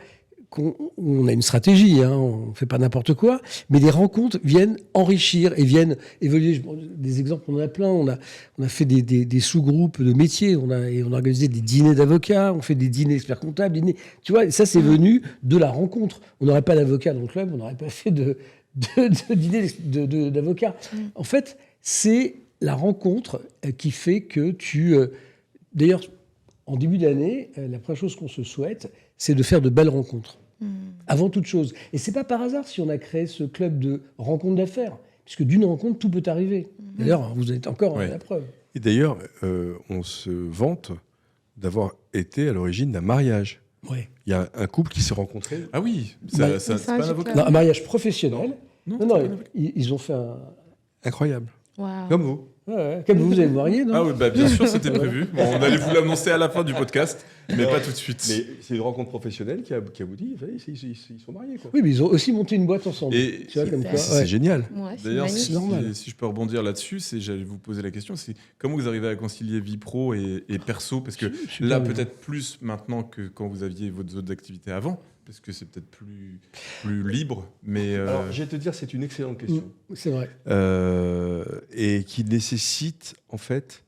[SPEAKER 2] qu'on a une stratégie, hein, on ne fait pas n'importe quoi, mais les rencontres viennent enrichir et viennent évoluer. Des exemples, on en a plein. On a fait des sous-groupes de métiers, on a organisé des dîners d'avocats, on fait des dîners experts comptables, tu vois, ça c'est venu de la rencontre. On n'aurait pas d'avocats dans le club, on n'aurait pas fait de dîner d'avocats. En fait, c'est la rencontre qui fait que d'ailleurs, en début d'année, la première chose qu'on se souhaite, c'est de faire de belles rencontres. Avant toute chose. Et c'est pas par hasard si on a créé ce club de rencontres d'affaires, puisque d'une rencontre, tout peut arriver. D'ailleurs, vous êtes encore la preuve.
[SPEAKER 3] Et d'ailleurs, on se vante d'avoir été à l'origine d'un mariage.
[SPEAKER 2] Ouais.
[SPEAKER 3] Il y a un couple qui s'est rencontré.
[SPEAKER 4] Ah oui,
[SPEAKER 2] Bah,
[SPEAKER 4] c'est pas un avocat.
[SPEAKER 2] Non, un mariage professionnel. Non, ils ont fait un...
[SPEAKER 3] Incroyable.
[SPEAKER 1] Waouh.
[SPEAKER 3] Comme vous.
[SPEAKER 2] Ouais, comme vous allez le marier, non?
[SPEAKER 4] Ah oui, bah, bien sûr, c'était prévu. Bon, on allait vous l'annoncer à la fin du podcast, mais
[SPEAKER 3] Non,
[SPEAKER 4] pas tout de suite.
[SPEAKER 3] Mais c'est une rencontre professionnelle qui aboutit. Ils sont mariés, quoi.
[SPEAKER 2] Oui, mais ils ont aussi monté une boîte ensemble.
[SPEAKER 4] Et
[SPEAKER 2] Tu vois, comme
[SPEAKER 1] super.
[SPEAKER 2] quoi,
[SPEAKER 3] C'est
[SPEAKER 2] ouais.
[SPEAKER 3] génial.
[SPEAKER 1] Ouais, c'est
[SPEAKER 4] d'ailleurs,
[SPEAKER 1] magnifique.
[SPEAKER 2] c'est normal.
[SPEAKER 4] si je peux rebondir là-dessus, j'allais vous poser la question, c'est comment vous arrivez à concilier vie pro et perso? Parce que
[SPEAKER 2] Super
[SPEAKER 4] là,
[SPEAKER 2] bien.
[SPEAKER 4] peut-être plus maintenant que quand vous aviez vos autres activités avant, parce que c'est peut-être plus libre, mais...
[SPEAKER 3] Alors, je vais te dire, c'est une excellente question.
[SPEAKER 2] C'est vrai.
[SPEAKER 3] Et qui nécessite, en fait,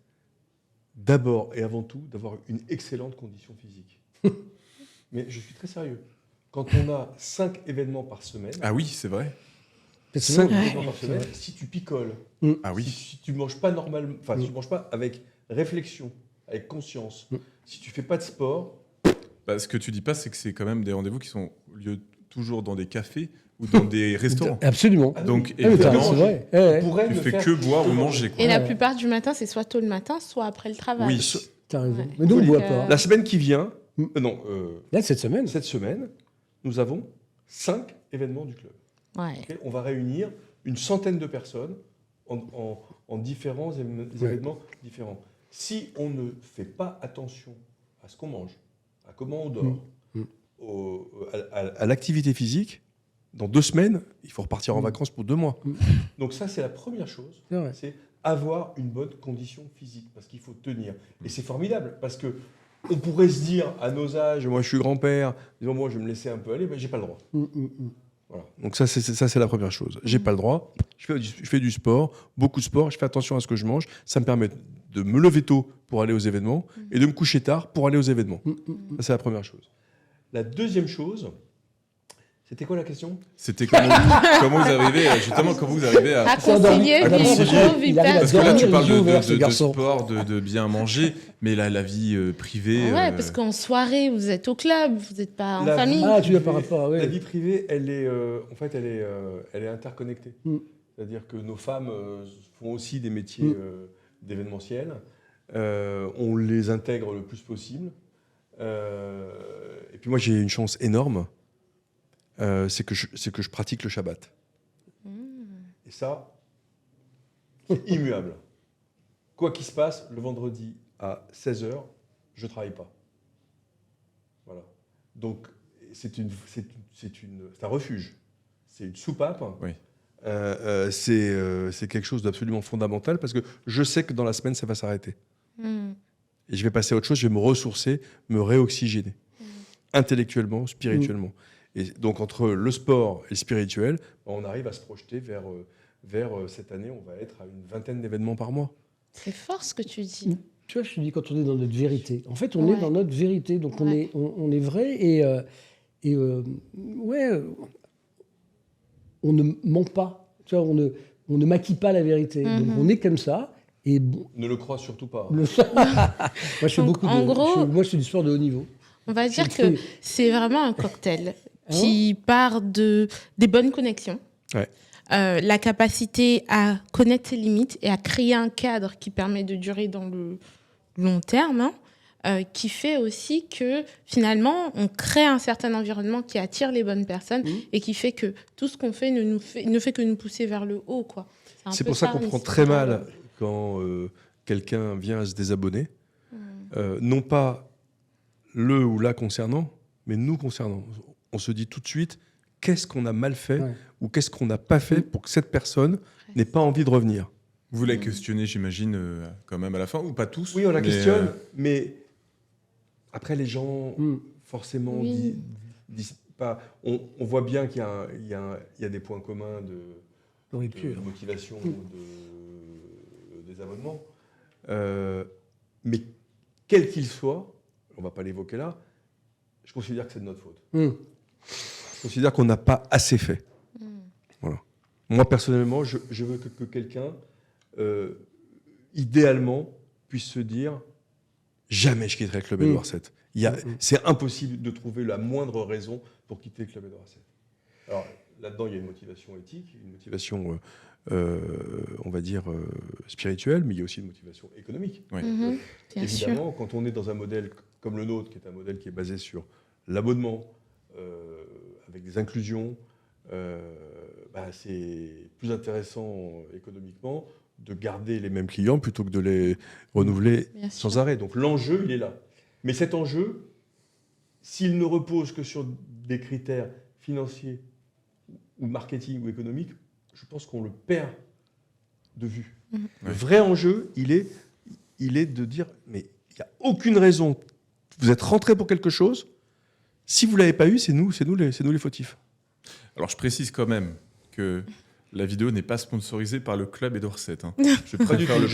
[SPEAKER 3] d'abord et avant tout, d'avoir une excellente condition physique. Mais je suis très sérieux. Quand on a 5 événements par semaine,
[SPEAKER 4] Ah oui, c'est vrai.
[SPEAKER 3] 5
[SPEAKER 2] Ouais.
[SPEAKER 3] événements par semaine, si tu picoles,
[SPEAKER 4] Ah oui.
[SPEAKER 3] si tu manges pas normalement, enfin, si tu manges pas avec réflexion, avec conscience, si tu fais pas de sport,
[SPEAKER 4] Bah, ce que tu dis pas, c'est que c'est quand même des rendez-vous qui sont lieu toujours dans des cafés ou dans des restaurants.
[SPEAKER 2] Absolument.
[SPEAKER 3] Ah
[SPEAKER 4] Donc,
[SPEAKER 2] Ah, mais t'as-
[SPEAKER 4] évidemment,
[SPEAKER 2] c'est vrai. Ouais,
[SPEAKER 3] tu pourrais
[SPEAKER 4] tu
[SPEAKER 3] ne
[SPEAKER 4] fais
[SPEAKER 3] faire
[SPEAKER 4] que boire ou manger, quoi.
[SPEAKER 1] Et la
[SPEAKER 2] Ouais.
[SPEAKER 1] plupart du matin, c'est soit tôt le matin, soit après le travail.
[SPEAKER 4] Oui.
[SPEAKER 2] t'as raison.
[SPEAKER 1] Ouais.
[SPEAKER 2] Mais nous, on ne boit
[SPEAKER 1] Donc,
[SPEAKER 2] pas.
[SPEAKER 3] La semaine qui vient,
[SPEAKER 2] Mm. Là, cette semaine.
[SPEAKER 3] cette semaine, nous avons 5 événements du club.
[SPEAKER 1] Ouais.
[SPEAKER 3] Ok, on va réunir une centaine de personnes en différents événements différents. Si on ne fait pas attention à ce qu'on mange, à comment on dort, à l'activité physique, dans 2 semaines, il faut repartir en vacances pour 2 mois. Donc ça, c'est la première chose,
[SPEAKER 2] C'est vrai.
[SPEAKER 3] c'est avoir une bonne condition physique, parce qu'il faut tenir. Et c'est formidable, parce que on pourrait se dire, à nos âges, moi je suis grand-père, disons moi je vais me laisser un peu aller, mais j'ai pas le droit. Voilà. Donc ça c'est la première chose. J'ai pas le droit. Je fais du sport, beaucoup de sport. Je fais attention à ce que je mange. Ça me permet de me lever tôt pour aller aux événements et de me coucher tard pour aller aux événements. Ça c'est la première chose. La deuxième chose, c'était quoi la question?
[SPEAKER 4] C'était comment vous arrivez, justement, comment vous arrivez à...
[SPEAKER 1] À concilier
[SPEAKER 2] Ah,
[SPEAKER 1] vie
[SPEAKER 2] non,
[SPEAKER 1] pro, vie
[SPEAKER 2] il arrive à
[SPEAKER 4] Parce que là,
[SPEAKER 1] perso.
[SPEAKER 4] tu
[SPEAKER 2] dormir
[SPEAKER 4] parles
[SPEAKER 2] les yeux ouverts, ce
[SPEAKER 4] de
[SPEAKER 2] garçon.
[SPEAKER 4] sport, de bien manger, mais la vie privée...
[SPEAKER 1] Ouais, parce qu'en soirée, vous êtes au club, vous n'êtes pas en
[SPEAKER 3] La
[SPEAKER 1] famille.
[SPEAKER 2] Ah, tu l'as par rapport à...
[SPEAKER 3] La
[SPEAKER 2] Ouais.
[SPEAKER 3] vie privée, elle est, en fait, elle est interconnectée. C'est-à-dire que nos femmes font aussi des métiers d'événementiel. On les intègre le plus possible. Et puis moi, j'ai une chance énorme, c'est que je pratique le Shabbat. Et ça, c'est immuable. Quoi qu'il se passe, le vendredi à 16h, je ne travaille pas. Voilà. Donc, c'est un refuge. C'est une soupape.
[SPEAKER 4] Oui.
[SPEAKER 3] C'est quelque chose d'absolument fondamental parce que je sais que dans la semaine, ça va s'arrêter. Et je vais passer à autre chose, je vais me ressourcer, me réoxygéner. Intellectuellement, spirituellement. Et donc, entre le sport et le spirituel, on arrive à se projeter vers cette année, on va être à une vingtaine d'événements par mois.
[SPEAKER 1] C'est fort ce que tu dis.
[SPEAKER 2] Tu vois, je te dis, quand on est dans notre vérité. En fait, on est dans notre vérité. Donc,
[SPEAKER 1] Ouais.
[SPEAKER 2] on est vrai on ne ment pas. Tu vois, on ne maquille pas la vérité. Donc, on est comme ça. Et bon,
[SPEAKER 3] Ne le crois surtout pas.
[SPEAKER 2] moi, je fais
[SPEAKER 1] Donc,
[SPEAKER 2] beaucoup
[SPEAKER 1] en gros-
[SPEAKER 2] moi, je fais du sport de haut niveau.
[SPEAKER 1] On va dire
[SPEAKER 2] fais-
[SPEAKER 1] que c'est vraiment un cocktail qui part des bonnes connexions,
[SPEAKER 3] Ouais.
[SPEAKER 1] la capacité à connaître ses limites et à créer un cadre qui permet de durer dans le long terme, qui fait aussi que finalement, on crée un certain environnement qui attire les bonnes personnes et qui fait que tout ce qu'on fait ne fait que nous pousser vers le haut, quoi. un
[SPEAKER 3] C'est
[SPEAKER 1] peu
[SPEAKER 3] pour ça qu'on
[SPEAKER 1] une
[SPEAKER 3] prend très
[SPEAKER 1] spirale.
[SPEAKER 3] mal quand quelqu'un vient à se désabonner. Non pas le ou la concernant, mais nous concernant. On se dit tout de suite, qu'est-ce qu'on a mal fait ou qu'est-ce qu'on n'a pas fait pour que cette personne n'ait pas envie de revenir.
[SPEAKER 4] Vous la questionnez, j'imagine, quand même à la fin, ou pas tous?
[SPEAKER 3] Oui, on la
[SPEAKER 4] mais,
[SPEAKER 3] questionne, mais après les gens, forcément,
[SPEAKER 1] Oui.
[SPEAKER 3] disent pas... On voit bien qu'il y a des points communs de motivation, des abonnements. Mais quel qu'il soit, on ne va pas l'évoquer là, je considère que c'est de notre faute. Je considère qu'on n'a pas assez fait. Voilà. Moi, personnellement, je veux que quelqu'un, idéalement, puisse se dire « Jamais je quitterai le Club Édouard VII ». C'est impossible de trouver la moindre raison pour quitter le Club Édouard VII. Alors, là-dedans, il y a une motivation éthique, une motivation, on va dire, spirituelle, mais il y a aussi une motivation économique.
[SPEAKER 4] Ouais.
[SPEAKER 1] Bien
[SPEAKER 3] Évidemment, quand on est dans un modèle comme le nôtre, qui est un modèle qui est basé sur l'abonnement, avec des inclusions, c'est plus intéressant économiquement de garder les mêmes clients plutôt que de les renouveler sans arrêt. Donc l'enjeu, il est là. Mais cet enjeu, s'il ne repose que sur des critères financiers ou marketing ou économiques, je pense qu'on le perd de vue. Le vrai enjeu, il est de dire, mais il n'y a aucune raison. Vous êtes rentré pour quelque chose. Si vous ne l'avez pas eu, c'est nous les fautifs.
[SPEAKER 4] Alors, je précise quand même que la vidéo n'est pas sponsorisée par le club et d'Orsett. Je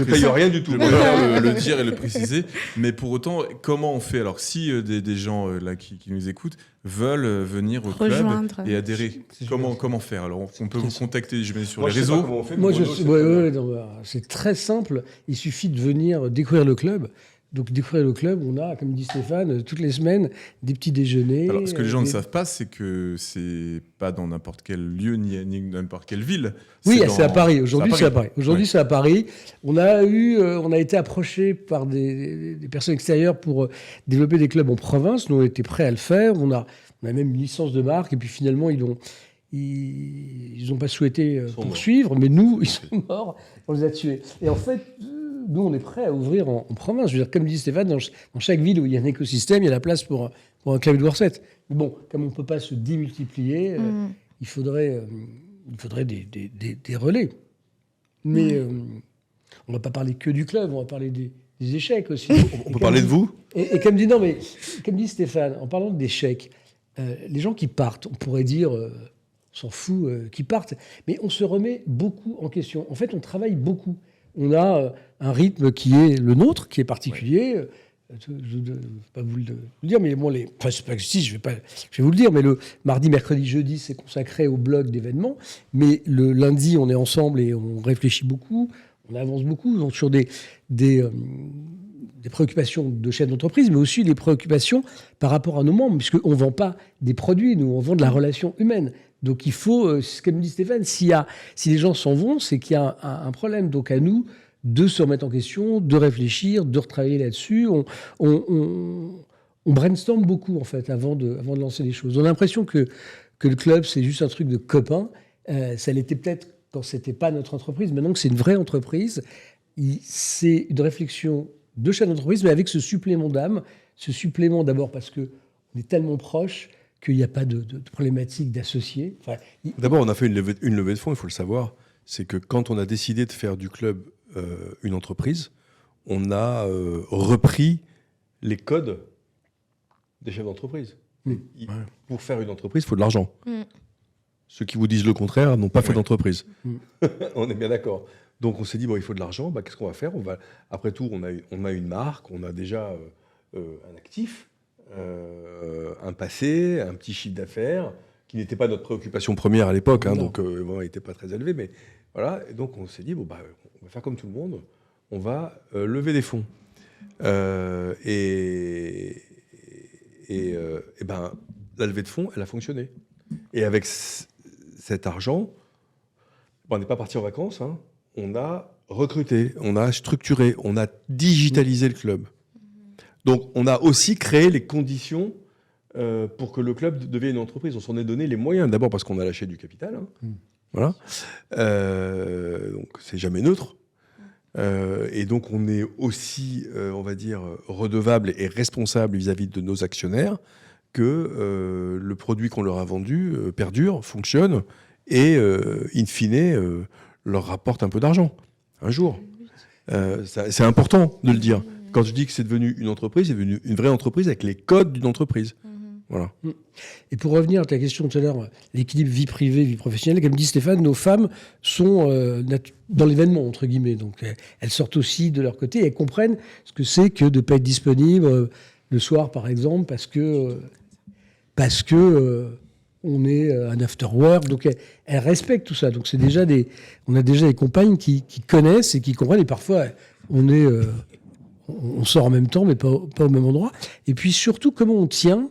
[SPEAKER 3] paye rien du tout.
[SPEAKER 4] Je préfère le dire et le préciser. Mais pour autant, comment on fait? Alors, si des gens là qui nous écoutent veulent venir au club et adhérer, comment faire? Alors, on peut vous contacter, je mets sur les réseaux.
[SPEAKER 2] C'est très simple. Il suffit de venir découvrir le club. Donc, découvrir le club, on a, comme dit Stéphane, toutes les semaines, des petits déjeuners.
[SPEAKER 4] Alors, ce que les gens ne savent pas, c'est que c'est pas dans n'importe quel lieu, ni n'importe quelle ville.
[SPEAKER 2] Oui, c'est à Paris. Aujourd'hui, c'est à Paris. Aujourd'hui, c'est à Paris. On a été approché par des personnes extérieures pour développer des clubs en province. Nous, on était prêts à le faire. On a même une licence de marque. Et puis, finalement, ils n'ont pas souhaité poursuivre. Mais nous, ils sont morts. On les a tués. Et en fait... Nous, on est prêt à ouvrir en province. Je veux dire, comme dit Stéphane, dans chaque ville où il y a un écosystème, il y a la place pour un club de Orsett. Mais bon, comme on ne peut pas se démultiplier, il faudrait des relais. Mais on ne va pas parler que du club, on va parler des échecs aussi.
[SPEAKER 3] On peut parler de vous ?
[SPEAKER 2] Et comme dit Stéphane, en parlant d'échecs, les gens qui partent, on pourrait dire, on s'en fout, qui partent, mais on se remet beaucoup en question. En fait, on travaille beaucoup. On a un rythme qui est le nôtre, qui est particulier. Je ne vais pas vous le dire, mais bon, c'est pas que si, je vais vous le dire, mais le mardi, mercredi, jeudi, c'est consacré au blog d'événements. Mais le lundi, on est ensemble et on réfléchit beaucoup, on avance beaucoup, donc sur des préoccupations de chef d'entreprise, mais aussi des préoccupations par rapport à nos membres, puisqu'on ne vend pas des produits, nous, on vend de la relation humaine. Donc il faut, comme dit Stéphane, si les gens s'en vont, c'est qu'il y a un problème. Donc à nous de se remettre en question, de réfléchir, de retravailler là-dessus. On brainstorm beaucoup, en fait, avant de lancer les choses. On a l'impression que le club, c'est juste un truc de copains. Ça l'était peut-être quand ce n'était pas notre entreprise. Maintenant que c'est une vraie entreprise, c'est une réflexion de chef d'entreprise, mais avec ce supplément d'âme. Ce supplément, d'abord, parce qu'on est tellement proches qu'il n'y a pas de problématique d'associés.
[SPEAKER 3] D'abord, on a fait une levée de fonds, il faut le savoir. C'est que quand on a décidé de faire du club une entreprise, on a repris les codes des chefs d'entreprise. Pour faire une entreprise, il faut de l'argent. Ceux qui vous disent le contraire n'ont pas fait d'entreprise. On est bien d'accord. Donc on s'est dit, il faut de l'argent, qu'est-ce qu'on va faire ? Après tout, on a une marque, on a déjà un actif. Un passé, un petit chiffre d'affaires, qui n'était pas notre préoccupation première à l'époque, donc il n'était pas très élevé, mais voilà. Et donc on s'est dit, on va faire comme tout le monde, on va lever des fonds. La levée de fonds, elle a fonctionné. Et avec cet argent, on n'est pas parti en vacances, on a recruté, on a structuré, on a digitalisé le club. Donc, on a aussi créé les conditions pour que le club devienne une entreprise. On s'en est donné les moyens. D'abord parce qu'on a lâché du capital. Voilà. Donc, c'est jamais neutre. Et donc, on est aussi, on va dire, redevable et responsable vis-à-vis de nos actionnaires que le produit qu'on leur a vendu perdure, fonctionne et, in fine, leur rapporte un peu d'argent. Un jour. C'est important de le dire. Quand je dis que c'est devenu une entreprise, c'est devenu une vraie entreprise avec les codes d'une entreprise. Voilà.
[SPEAKER 2] Et pour revenir à ta question tout à l'heure, l'équilibre vie privée, vie professionnelle, comme dit Stéphane, nos femmes sont dans l'événement, entre guillemets. Donc elles sortent aussi de leur côté et elles comprennent ce que c'est que de ne pas être disponible le soir, par exemple, parce que on est un after-work. Donc elles respectent tout ça. Donc on a déjà des compagnes qui connaissent et qui comprennent. Et parfois, on sort en même temps, mais pas au même endroit. Et puis surtout, comment on tient,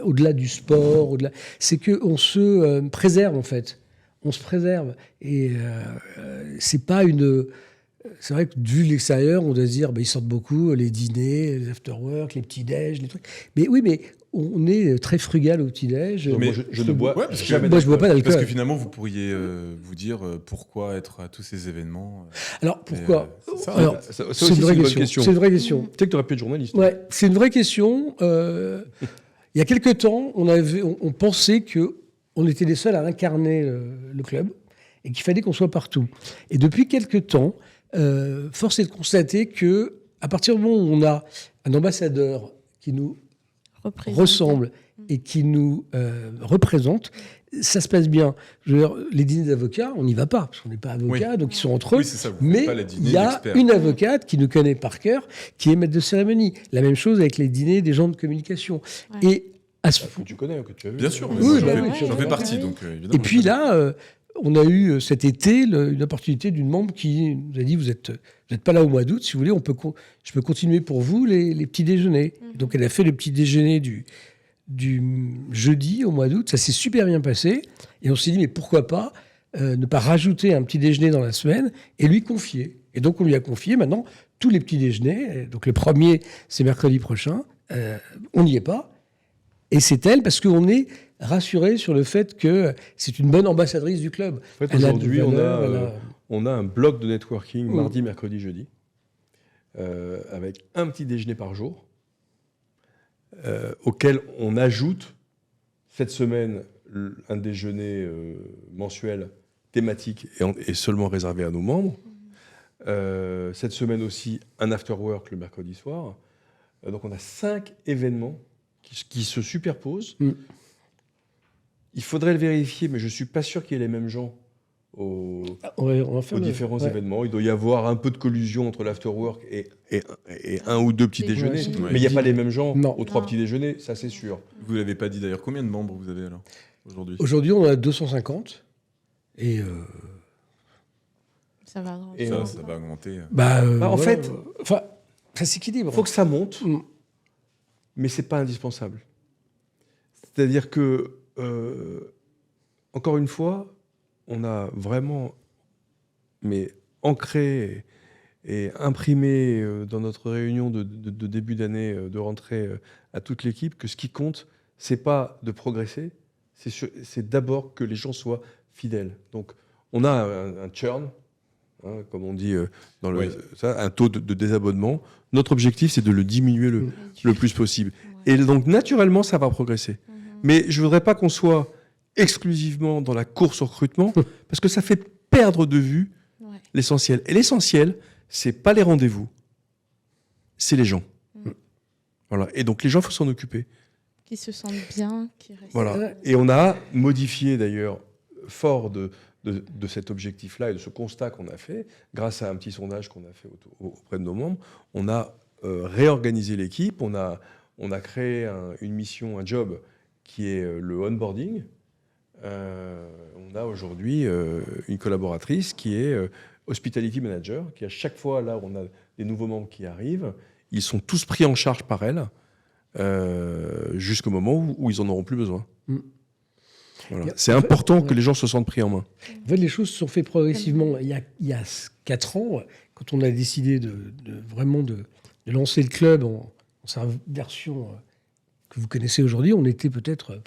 [SPEAKER 2] au-delà du sport, c'est qu'on se préserve, en fait. On se préserve. Et c'est pas c'est vrai que vu l'extérieur, on doit se dire, ils sortent beaucoup, les dîners, les after-work, les petits-déj, les trucs. Mais oui, mais on est très frugal au petit-déj.
[SPEAKER 3] Mais je ne bois
[SPEAKER 4] Ouais, parce que-
[SPEAKER 3] jamais
[SPEAKER 2] Moi, je bois pas
[SPEAKER 3] d'alcool.
[SPEAKER 2] d'alcool.
[SPEAKER 4] Parce que finalement, vous pourriez vous dire pourquoi être à tous ces événements.
[SPEAKER 2] Alors, pourquoi
[SPEAKER 4] c'est ça.
[SPEAKER 2] Alors,
[SPEAKER 3] Ça
[SPEAKER 2] c'est
[SPEAKER 3] aussi,
[SPEAKER 2] une vraie
[SPEAKER 3] bonne
[SPEAKER 2] question. C'est une vraie question.
[SPEAKER 3] Tu sais que tu aurais pu être journaliste.
[SPEAKER 2] Ouais, c'est une vraie question. Il y a quelque temps, on pensait qu'on était les seuls à incarner le club et qu'il fallait qu'on soit partout. Et depuis quelque temps, force est de constater que à partir du moment où on a un ambassadeur qui nous ressemble et qui nous représente, ça se passe bien. Je veux dire, les dîners d'avocats, on n'y va pas, parce qu'on n'est pas avocat,
[SPEAKER 4] Oui.
[SPEAKER 2] donc ils sont entre eux.
[SPEAKER 4] Oui, c'est ça. Vous
[SPEAKER 2] Mais
[SPEAKER 4] faites pas les dîners
[SPEAKER 2] il y a
[SPEAKER 4] d'experts.
[SPEAKER 2] une avocate qui nous connaît par cœur, qui est maître de cérémonie. La même chose avec les dîners des gens de communication.
[SPEAKER 1] Ouais.
[SPEAKER 2] Et à ce
[SPEAKER 3] Que tu connais, que tu as vu.
[SPEAKER 4] Bien sûr, mais
[SPEAKER 2] Oui,
[SPEAKER 4] moi,
[SPEAKER 2] bah
[SPEAKER 4] j'en
[SPEAKER 2] oui,
[SPEAKER 4] fais
[SPEAKER 1] oui,
[SPEAKER 4] partie,
[SPEAKER 1] oui.
[SPEAKER 4] donc évidemment.
[SPEAKER 2] Et puis là, on a eu cet été une opportunité d'une membre qui nous a dit vous êtes pas là au mois d'août, si vous voulez, je peux continuer pour vous les petits déjeuners.
[SPEAKER 1] Mhm.
[SPEAKER 2] Donc elle a fait le petit déjeuner du jeudi au mois d'août, ça s'est super bien passé. Et on s'est dit mais pourquoi pas ne pas rajouter un petit déjeuner dans la semaine et lui confier. Et donc on lui a confié maintenant tous les petits déjeuners. Donc le premier c'est mercredi prochain, on n'y est pas. Et c'est elle parce qu'on est rassuré sur le fait que c'est une bonne ambassadrice du club.
[SPEAKER 3] En fait,
[SPEAKER 2] Elle a de
[SPEAKER 3] aujourd'hui,
[SPEAKER 2] valeur,
[SPEAKER 3] on a un bloc de networking
[SPEAKER 2] Mm.
[SPEAKER 3] mardi, mercredi, jeudi, avec un petit déjeuner par jour, auquel on ajoute cette semaine un déjeuner mensuel thématique et seulement réservé à nos membres. Cette semaine aussi, un after work le mercredi soir. Donc on a 5 événements qui se superposent.
[SPEAKER 2] Mm.
[SPEAKER 3] Il faudrait le vérifier, mais je ne suis pas sûr qu'il y ait les mêmes gens aux
[SPEAKER 2] on va faire
[SPEAKER 3] différents
[SPEAKER 2] ouais.
[SPEAKER 3] événements. Il doit y avoir un peu de collusion entre l'afterwork et un ou deux petits
[SPEAKER 1] Les
[SPEAKER 3] déjeuners.
[SPEAKER 1] déjeuners.
[SPEAKER 3] Mais il n'y a pas les mêmes gens
[SPEAKER 2] Non.
[SPEAKER 3] aux 3
[SPEAKER 1] Non.
[SPEAKER 3] petits déjeuners, ça c'est sûr.
[SPEAKER 4] Vous l'avez pas dit d'ailleurs. Combien de membres vous avez alors aujourd'hui?
[SPEAKER 2] Aujourd'hui, on a 250. Et
[SPEAKER 1] Ça va grandir.
[SPEAKER 3] Et
[SPEAKER 4] Ça va augmenter.
[SPEAKER 3] En fait,
[SPEAKER 2] enfin, ça s'équilibre.
[SPEAKER 3] il faut que ça monte,
[SPEAKER 2] Mm.
[SPEAKER 3] mais ce n'est pas indispensable. C'est-à-dire que, encore une fois, on a vraiment ancré et imprimé dans notre réunion de début d'année, de rentrée à toute l'équipe, que ce qui compte, ce n'est pas de progresser, c'est d'abord que les gens soient fidèles. Donc, on a un churn, hein, comme on dit dans
[SPEAKER 4] Oui.
[SPEAKER 3] un taux de désabonnement. Notre objectif, c'est de le diminuer le plus possible.
[SPEAKER 1] Ouais.
[SPEAKER 3] Et donc, naturellement, ça va progresser.
[SPEAKER 1] Mhm.
[SPEAKER 3] Mais je ne voudrais pas qu'on soit exclusivement dans la course au recrutement, parce que ça fait perdre de vue
[SPEAKER 1] Ouais.
[SPEAKER 3] l'essentiel. Et l'essentiel, c'est pas les rendez-vous, c'est les gens.
[SPEAKER 1] Mm.
[SPEAKER 3] Voilà. Et donc, les gens, il faut s'en occuper.
[SPEAKER 1] Qui se sentent bien, qui restent.
[SPEAKER 3] Voilà. Et on a modifié, d'ailleurs, fort de cet objectif-là et de ce constat qu'on a fait, grâce à un petit sondage qu'on a fait auprès de nos membres, on a réorganisé l'équipe, on a créé une mission, un job qui est le onboarding. On a aujourd'hui une collaboratrice qui est hospitality manager, qui à chaque fois, là, on a des nouveaux membres qui arrivent, ils sont tous pris en charge par elle jusqu'au moment où ils n'en auront plus besoin.
[SPEAKER 2] Mm.
[SPEAKER 3] Voilà. C'est important que les gens se sentent pris en main.
[SPEAKER 2] En fait, les choses se sont faites progressivement. Il y a 4 ans, quand on a décidé vraiment de lancer le club en sa version que vous connaissez aujourd'hui, on était peut-être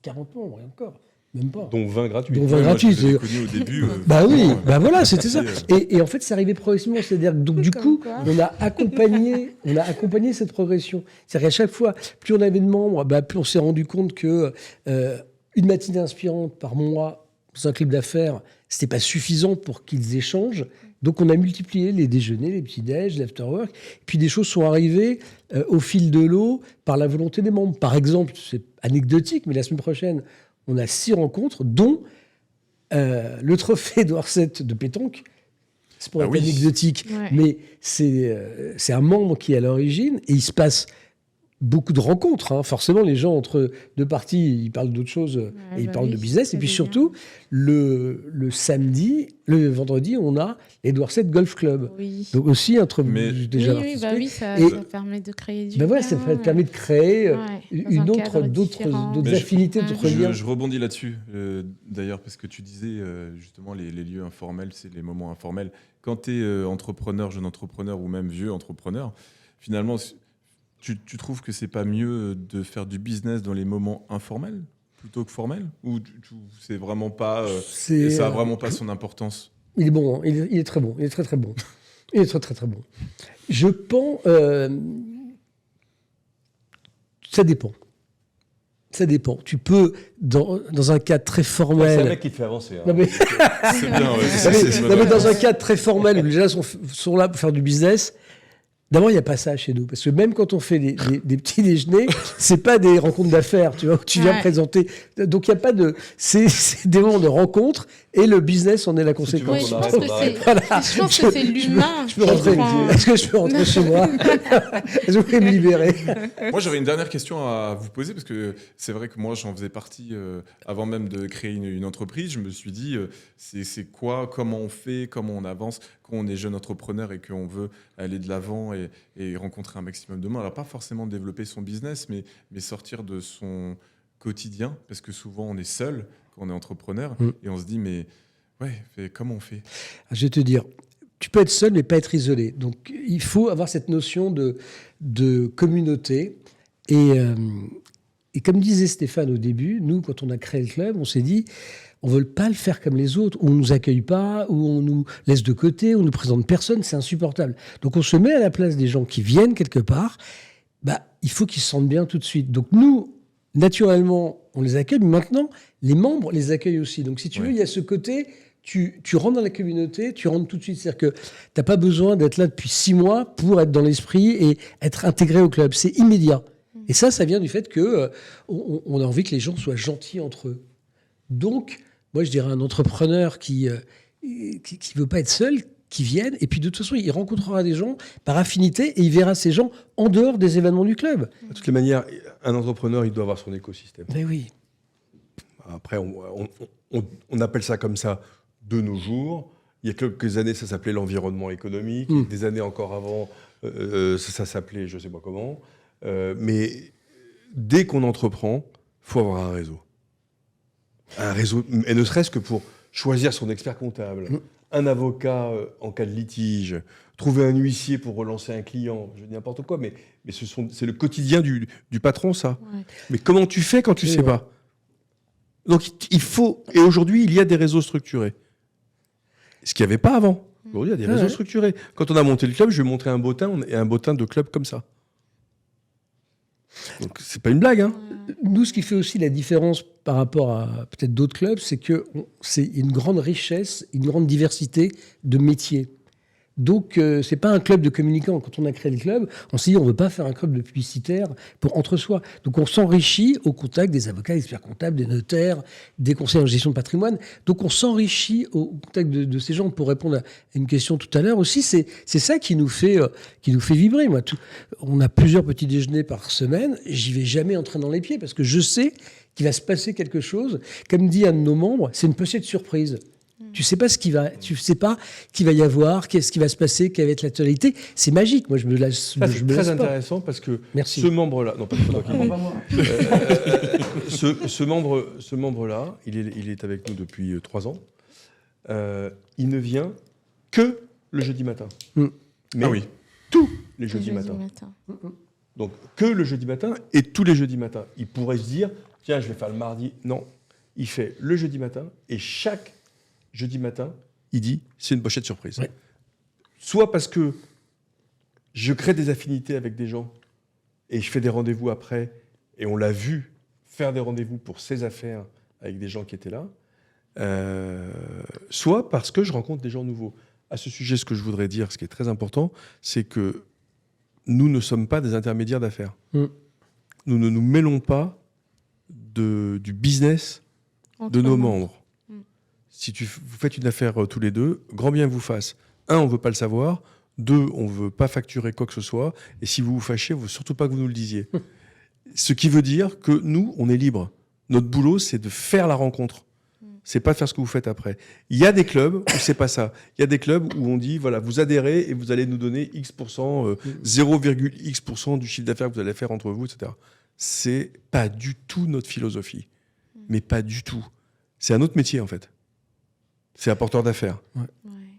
[SPEAKER 2] 40 membres, et encore, même pas.
[SPEAKER 3] Dont 20 gratuits.
[SPEAKER 2] Dont 20
[SPEAKER 4] Ouais, moi,
[SPEAKER 2] gratuits.
[SPEAKER 4] je vous ai connu au début.
[SPEAKER 2] Bah oui,
[SPEAKER 4] franchement,
[SPEAKER 2] bah voilà, c'était ça.
[SPEAKER 4] c'est,
[SPEAKER 2] Et en fait, c'est arrivé progressivement. C'est-à-dire que donc, du
[SPEAKER 1] Comme
[SPEAKER 2] coup,
[SPEAKER 1] quoi.
[SPEAKER 2] on a accompagné cette progression. C'est-à-dire qu'à chaque fois, plus on avait de membres, bah, plus on s'est rendu compte que une matinée inspirante par mois dans un club d'affaires, c'était pas suffisant pour qu'ils échangent. Donc, on a multiplié les déjeuners, les petits-déj, l'afterwork. Puis des choses sont arrivées au fil de l'eau par la volonté des membres. Par exemple, c'est anecdotique, mais la semaine prochaine, on a 6 rencontres, dont le trophée Édouard VII de pétanque. C'est pour
[SPEAKER 4] Ah
[SPEAKER 2] être
[SPEAKER 4] oui.
[SPEAKER 2] anecdotique,
[SPEAKER 1] Ouais.
[SPEAKER 2] mais c'est un membre qui est à l'origine, et il se passe beaucoup de rencontres. Hein. Forcément, les gens entre deux parties, ils parlent d'autres choses et ils
[SPEAKER 1] bah
[SPEAKER 2] parlent
[SPEAKER 1] oui,
[SPEAKER 2] de business.
[SPEAKER 1] ça
[SPEAKER 2] Et puis
[SPEAKER 1] fait
[SPEAKER 2] surtout, le vendredi, on a l'Édouard VII Golf Club.
[SPEAKER 1] Oui.
[SPEAKER 2] Donc aussi,
[SPEAKER 4] Mais-
[SPEAKER 2] déjà
[SPEAKER 1] oui, bah oui, ça,
[SPEAKER 2] Et-
[SPEAKER 1] ça permet de créer du
[SPEAKER 2] ben voilà,
[SPEAKER 1] lien,
[SPEAKER 2] ça permet de créer
[SPEAKER 1] ouais, dans
[SPEAKER 2] une
[SPEAKER 1] un
[SPEAKER 2] autre,
[SPEAKER 1] cadre
[SPEAKER 2] d'autres
[SPEAKER 1] différent.
[SPEAKER 2] d'autres
[SPEAKER 4] Mais je-
[SPEAKER 2] affinités,
[SPEAKER 1] Mhm.
[SPEAKER 2] d'autres liens.
[SPEAKER 4] Je rebondis là-dessus, d'ailleurs, parce que tu disais justement les lieux informels, c'est les moments informels. Quand tu es entrepreneur, jeune entrepreneur ou même vieux entrepreneur, finalement, Tu trouves que c'est pas mieux de faire du business dans les moments informels plutôt que formels? Ou c'est vraiment pas, ça a vraiment pas son importance?
[SPEAKER 2] Il est bon, hein. Il est très bon. Il est très très bon. Il est très très très bon. Je pense... ça dépend. Ça dépend. Tu peux, dans un cadre très formel...
[SPEAKER 3] C'est un mec qui te fait avancer. Hein.
[SPEAKER 2] Non, mais...
[SPEAKER 4] C'est bien, ouais.
[SPEAKER 2] Non, mais dans un cadre très formel où les gens sont là pour faire du business, d'abord, il n'y a pas ça chez nous. Parce que même quand on fait des petits déjeuners, c'est pas des rencontres d'affaires, tu vois, où tu viens présenter. Donc, il n'y a pas de... C'est des moments de rencontre et le business en est la conséquence.
[SPEAKER 1] Oui, je pense que c'est l'humain.
[SPEAKER 2] Je peux rentrer. Est-ce que je peux rentrer chez moi? Est-ce que vous pouvez me libérer?
[SPEAKER 4] Moi, j'aurais une dernière question à vous poser, parce que c'est vrai que moi, j'en faisais partie avant même de créer une entreprise. Je me suis dit, c'est quoi, comment on fait, comment on avance quand on est jeune entrepreneur et qu'on veut aller de l'avant et rencontrer un maximum de monde. Alors, pas forcément développer son business, mais sortir de son quotidien, parce que souvent, on est seul quand on est entrepreneur et on se dit, mais ouais, comment on fait?
[SPEAKER 2] Je vais te dire, tu peux être seul, mais pas être isolé. Donc, il faut avoir cette notion de communauté. Et comme disait Stéphane au début, nous, quand on a créé le club, on s'est dit, on ne veut pas le faire comme les autres, où on ne nous accueille pas, où on nous laisse de côté, où on ne nous présente personne, c'est insupportable. Donc, on se met à la place des gens qui viennent quelque part. Il faut qu'ils se sentent bien tout de suite. Donc, nous, naturellement, on les accueille, mais maintenant, les membres les accueillent aussi. Donc, si tu veux, il y a ce côté... Tu rentres dans la communauté, tu rentres tout de suite. C'est-à-dire que tu n'as pas besoin d'être là depuis 6 mois pour être dans l'esprit et être intégré au club. C'est immédiat. Et ça vient du fait qu'on on a envie que les gens soient gentils entre eux. Donc, moi, je dirais un entrepreneur qui veut pas être seul, qui vienne. Et puis, de toute façon, il rencontrera des gens par affinité et il verra ces gens en dehors des événements du club.
[SPEAKER 3] De toutes les manières, un entrepreneur, il doit avoir son écosystème.
[SPEAKER 2] Mais oui.
[SPEAKER 3] Après, on appelle ça comme ça de nos jours. Il y a quelques années, ça s'appelait l'environnement économique. Des années encore avant, ça s'appelait je ne sais pas comment. Mais dès qu'on entreprend, il faut avoir un réseau. Un réseau, et ne serait-ce que pour choisir son expert comptable, un avocat en cas de litige, trouver un huissier pour relancer un client, je dis n'importe quoi, mais c'est le quotidien du patron, ça. Ouais. Mais comment tu fais quand tu ne sais pas? Donc il faut, et aujourd'hui, il y a des réseaux structurés. Ce qu'il n'y avait pas avant. Aujourd'hui, il y a des réseaux structurés. Quand on a monté le club, je vais montrer un bottin et un bottin de club comme ça. Donc, c'est pas une blague. Hein.
[SPEAKER 2] Nous, ce qui fait aussi la différence par rapport à peut-être d'autres clubs, c'est que c'est une grande richesse, une grande diversité de métiers. Donc, c'est pas un club de communicants. Quand on a créé le club, on s'est dit on veut pas faire un club de publicitaires pour entre soi. Donc, on s'enrichit au contact des avocats, des experts comptables, des notaires, des conseillers en gestion de patrimoine. Donc, on s'enrichit au contact de ces gens. Pour répondre à une question tout à l'heure aussi, c'est ça qui nous fait vibrer. Moi, on a plusieurs petits déjeuners par semaine. J'y vais jamais en train dans les pieds parce que je sais qu'il va se passer quelque chose. Comme dit un de nos membres, c'est une pochette surprise. Tu sais pas tu sais pas qu'il va y avoir, qu'est-ce qui va se passer, quelle va être l'actualité. C'est magique. Moi, je me laisse.
[SPEAKER 3] C'est très intéressant parce que ce membre-là, non pas toi ce membre-là, il est avec nous depuis 3 ans. Il ne vient que le jeudi matin. Mais tous les jeudis matins. Donc que le jeudi matin et tous les jeudis matins. Il pourrait se dire, tiens, je vais faire le mardi. Non, il fait le jeudi matin et chaque jeudi matin, il dit, c'est une pochette surprise. Ouais. Soit parce que je crée des affinités avec des gens et je fais des rendez-vous après, et on l'a vu faire des rendez-vous pour ses affaires avec des gens qui étaient là, soit parce que je rencontre des gens nouveaux. À ce sujet, ce que je voudrais dire, ce qui est très important, c'est que nous ne sommes pas des intermédiaires d'affaires. Nous ne nous mêlons pas du business de nos membres. Si vous faites une affaire tous les deux, grand bien vous fasse. 1, on ne veut pas le savoir. 2, on ne veut pas facturer quoi que ce soit. Et si vous vous fâchez, il ne faut surtout pas que vous nous le disiez. Ce qui veut dire que nous, on est libres. Notre boulot, c'est de faire la rencontre. C'est pas de faire ce que vous faites après. Il y a des clubs où c'est pas ça. Il y a des clubs où on dit, voilà, vous adhérez et vous allez nous donner X%, 0,X% du chiffre d'affaires que vous allez faire entre vous, etc. C'est pas du tout notre philosophie. Mais pas du tout. C'est un autre métier, en fait. C'est apporteur d'affaires. Ouais.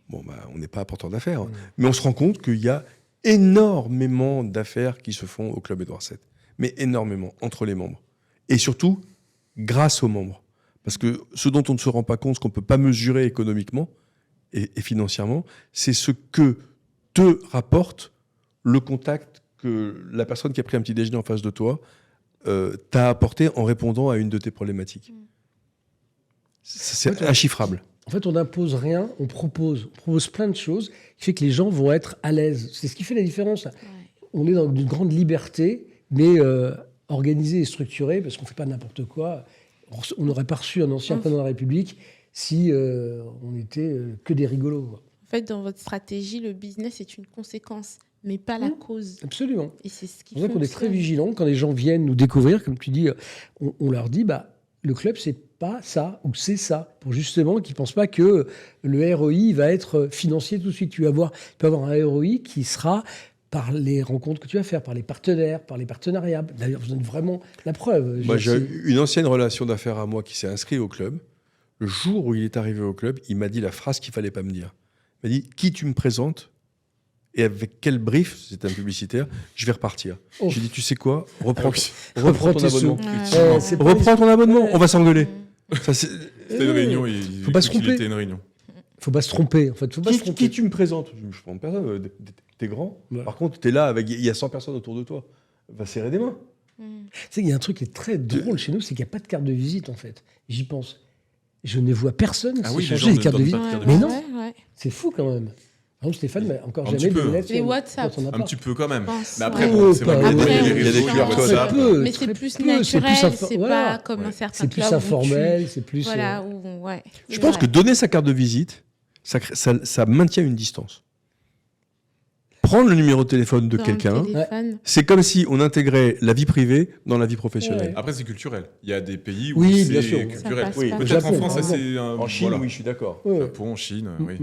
[SPEAKER 3] Bon, on n'est pas apporteur d'affaires. Mais on se rend compte qu'il y a énormément d'affaires qui se font au Club Édouard VII. Mais énormément, entre les membres. Et surtout, grâce aux membres. Parce que ce dont on ne se rend pas compte, ce qu'on ne peut pas mesurer économiquement et financièrement, c'est ce que te rapporte le contact que la personne qui a pris un petit déjeuner en face de toi t'a apporté en répondant à une de tes problématiques. C'est inchiffrable.
[SPEAKER 2] En fait, on n'impose rien, on propose plein de choses qui fait que les gens vont être à l'aise. C'est ce qui fait la différence. Ouais. On est dans une grande liberté, mais organisée et structurée, parce qu'on ne fait pas n'importe quoi. On n'aurait pas reçu un ancien président de la République si on n'était que des rigolos. Quoi.
[SPEAKER 1] En fait, dans votre stratégie, le business est une conséquence, mais pas la cause.
[SPEAKER 2] Absolument.
[SPEAKER 1] Et c'est ce qui
[SPEAKER 2] fait qu'on est très vigilants. Quand les gens viennent nous découvrir, comme tu dis, on leur dit, le club, c'est pas ça, ou c'est ça, pour justement qu'ils ne pensent pas que le ROI va être financier tout de suite. Tu peux avoir un ROI qui sera par les rencontres que tu vas faire, par les partenaires, par les partenariats. D'ailleurs, vous donne vraiment la preuve.
[SPEAKER 3] Moi, j'ai une ancienne relation d'affaires à moi qui s'est inscrit au club. Le jour où il est arrivé au club, il m'a dit la phrase qu'il ne fallait pas me dire. Il m'a dit « Qui tu me présentes ? Et avec quel brief, c'est un publicitaire, je vais repartir. » J'ai dit « Tu sais quoi ? Reprends ton abonnement. Reprends ton abonnement, on va s'engueuler. »
[SPEAKER 4] C'était une réunion, il
[SPEAKER 2] faut pas se tromper.
[SPEAKER 4] Une réunion.
[SPEAKER 2] Faut pas se tromper, en fait. Faut pas se tromper.
[SPEAKER 3] Qui tu me présentes ? Je prends personne, t'es grand. Ouais. Par contre, t'es là, il y a 100 personnes autour de toi. Va serrer des mains.
[SPEAKER 2] Tu sais, il y a un truc qui est très drôle chez nous, c'est qu'il n'y a pas de carte de visite, en fait. J'y pense. Je ne vois personne changer les cartes de visite. Mais non, c'est fou quand même. Par exemple, Stéphane n'a encore jamais de lettres.
[SPEAKER 1] Les WhatsApp.
[SPEAKER 4] Un petit peu quand même.
[SPEAKER 1] Mais
[SPEAKER 4] après, bon, c'est vrai qu'il
[SPEAKER 3] y a des QR codes.
[SPEAKER 1] Mais c'est plus naturel, c'est pas comme un certain club.
[SPEAKER 2] C'est plus informel, c'est plus...
[SPEAKER 1] Voilà,
[SPEAKER 3] je pense que donner sa carte de visite, ça maintient une distance. Prendre le numéro de téléphone de quelqu'un, c'est comme si on intégrait la vie privée dans la vie professionnelle.
[SPEAKER 4] Ouais. Après, c'est culturel. Il y a des pays où c'est culturel. Peut-être en France, c'est
[SPEAKER 3] en Chine, oui, je suis d'accord.
[SPEAKER 4] Japon, Chine, oui.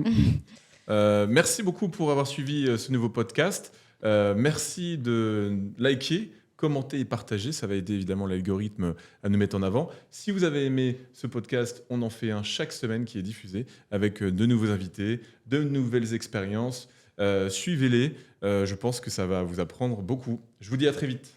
[SPEAKER 4] Merci beaucoup pour avoir suivi ce nouveau podcast. Merci de liker, commenter et partager. Ça va aider évidemment l'algorithme à nous mettre en avant. Si vous avez aimé ce podcast, on en fait un chaque semaine qui est diffusé avec de nouveaux invités, de nouvelles expériences. Suivez-les. Je pense que ça va vous apprendre beaucoup. Je vous dis à très vite.